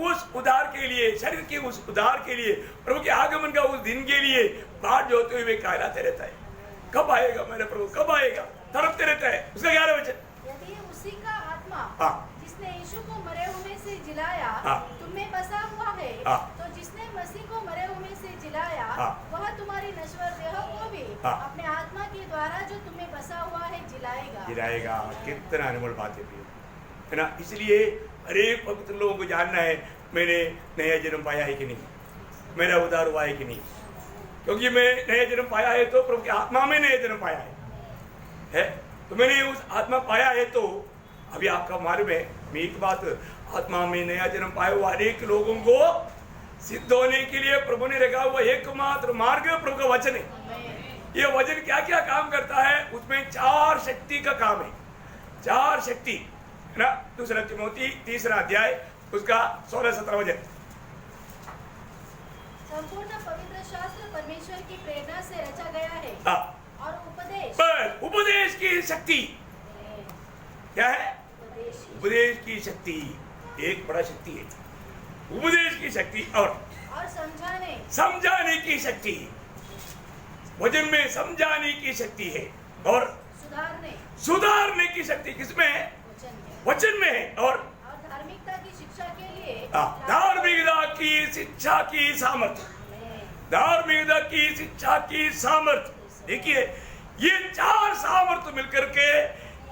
उस उद्धार के लिए, शरीर के उस उद्धार के लिए, प्रभु के आगमन का उस दिन के लिए बात जोते हुए कहलाते रहता है। कब आएगा मेरा प्रभु, कब आएगा, तड़पते रहता है। उसका 11 वचन, यदि उसी का आत्मा जिसने यीशु को मरे हुए से जिलाया तुम में बसा हुआ है, तो जिसने मसीह को मरे हुए से जिलाया वह तुम्हारी नश्वर देह को भी अपने आत्मा के द्वारा जो तुम्हें बसा हुआ है जिलाएगा। कितना अनमोल बात है ना। इसलिए अनेक पवित्र लोगों को जानना है, मैंने नया जन्म पाया है कि नहीं, मेरा उद्धार हुआ है कि नहीं। क्योंकि मैं नया जन्म पाया है तो प्रभु की आत्मा में नया जन्म पाया है। तो मैंने उस आत्मा पाया है, तो अभी आपका मालूम है, मैं एक बात, आत्मा में नया जन्म पाया हुआ अनेक लोगों को सिद्ध होने के लिए प्रभु ने रखा हुआ एकमात्र मार्ग प्रभु का वचन है। ये वचन क्या क्या काम करता है, उसमें 4 शक्ति का काम है। 4 शक्ति है ना। दूसरा तिमोथी 3 अध्याय उसका 16-17 वचन। संपूर्ण पवित्र शास्त्र परमेश्वर की प्रेरणा से रचा गया है और उपदेश की शक्ति क्या है? उपदेश की शक्ति एक बड़ा शक्ति है। उपदेश की शक्ति और समझाने की शक्ति, वचन में समझाने की शक्ति है, और सुधारने की शक्ति किसमें? वचन में है। और धार्मिकता की शिक्षा के लिए धार्मिकता की शिक्षा की सामर्थ्य, धार्मिकता की शिक्षा की सामर्थ्य। देखिए, ये 4 सामर्थ्य मिलकर के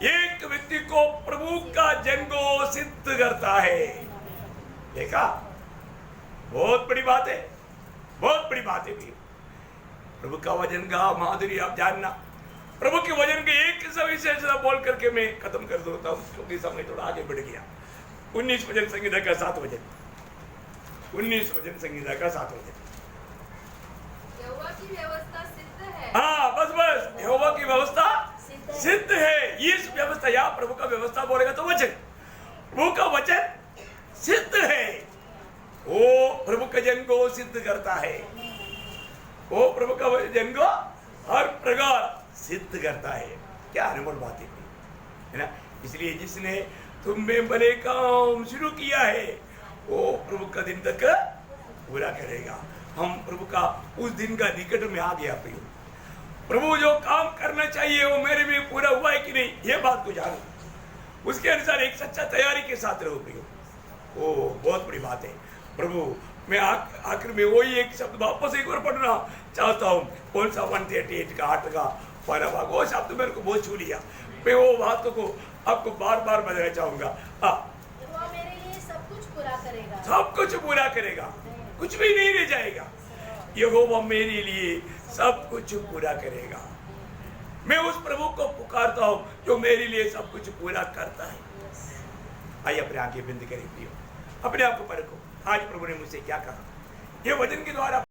एक व्यक्ति को प्रभु का जन को सिद्ध करता है। देखा, बहुत बड़ी बात है, बहुत बड़ी बात है। प्रभु का वचन का माधुर्य आप जानना। प्रभु के वचन के एक विशेषता बोल करके मैं खत्म कर देता हूँ, क्योंकि समय थोड़ा आगे बढ़ गया। 19 वचन संहिता का 7 वचन, 19 वचन संहिता का 7 वचन। यहोवा की व्यवस्था सिद्ध है। बस यहोवा की व्यवस्था सिद्ध है। इस व्यवस्था, या प्रभु का व्यवस्था बोलेगा तो वचन, प्रभु का वचन सिद्ध है। वो प्रभु के जन को सिद्ध करता है। वो प्रभु का जन को हर प्रकार सिद्ध करता है। क्या अनमोल बात है ना। इसलिए जिसने तुम में भले काम शुरू किया है वो प्रभु का दिन तक पूरा करेगा। हम प्रभु का उस दिन का निकट में आ गया। प्रभु जो काम करना चाहिए वो मेरे में पूरा हुआ है कि नहीं, ये बात को जानो। उसके अनुसार एक सच्चा तैयारी के साथ रहो प्रियो। वो बहुत बड़ी बात है। प्रभु, मैं आखिर में वही एक शब्द वापस एक बार पढ़ना चाहता हूँ। कौन सा 138 का 8 का पहला भाग, वो शब्द मेरे को बहुत छू लिया। मैं वो बातों को आपको बार बार बताना चाहूंगा। वो मेरे लिए सब कुछ पूरा करेगा, सब कुछ पूरा करेगा, कुछ भी नहीं रह जाएगा। यहोवा मेरे लिए सब कुछ पूरा करेगा। मैं उस प्रभु को पुकारता हूं जो मेरे लिए सब कुछ पूरा करता है। आइए अपने आंखें बंद करें, अपने आप को परखो, आज प्रभु ने मुझसे क्या कहा। ये वचन के द्वारा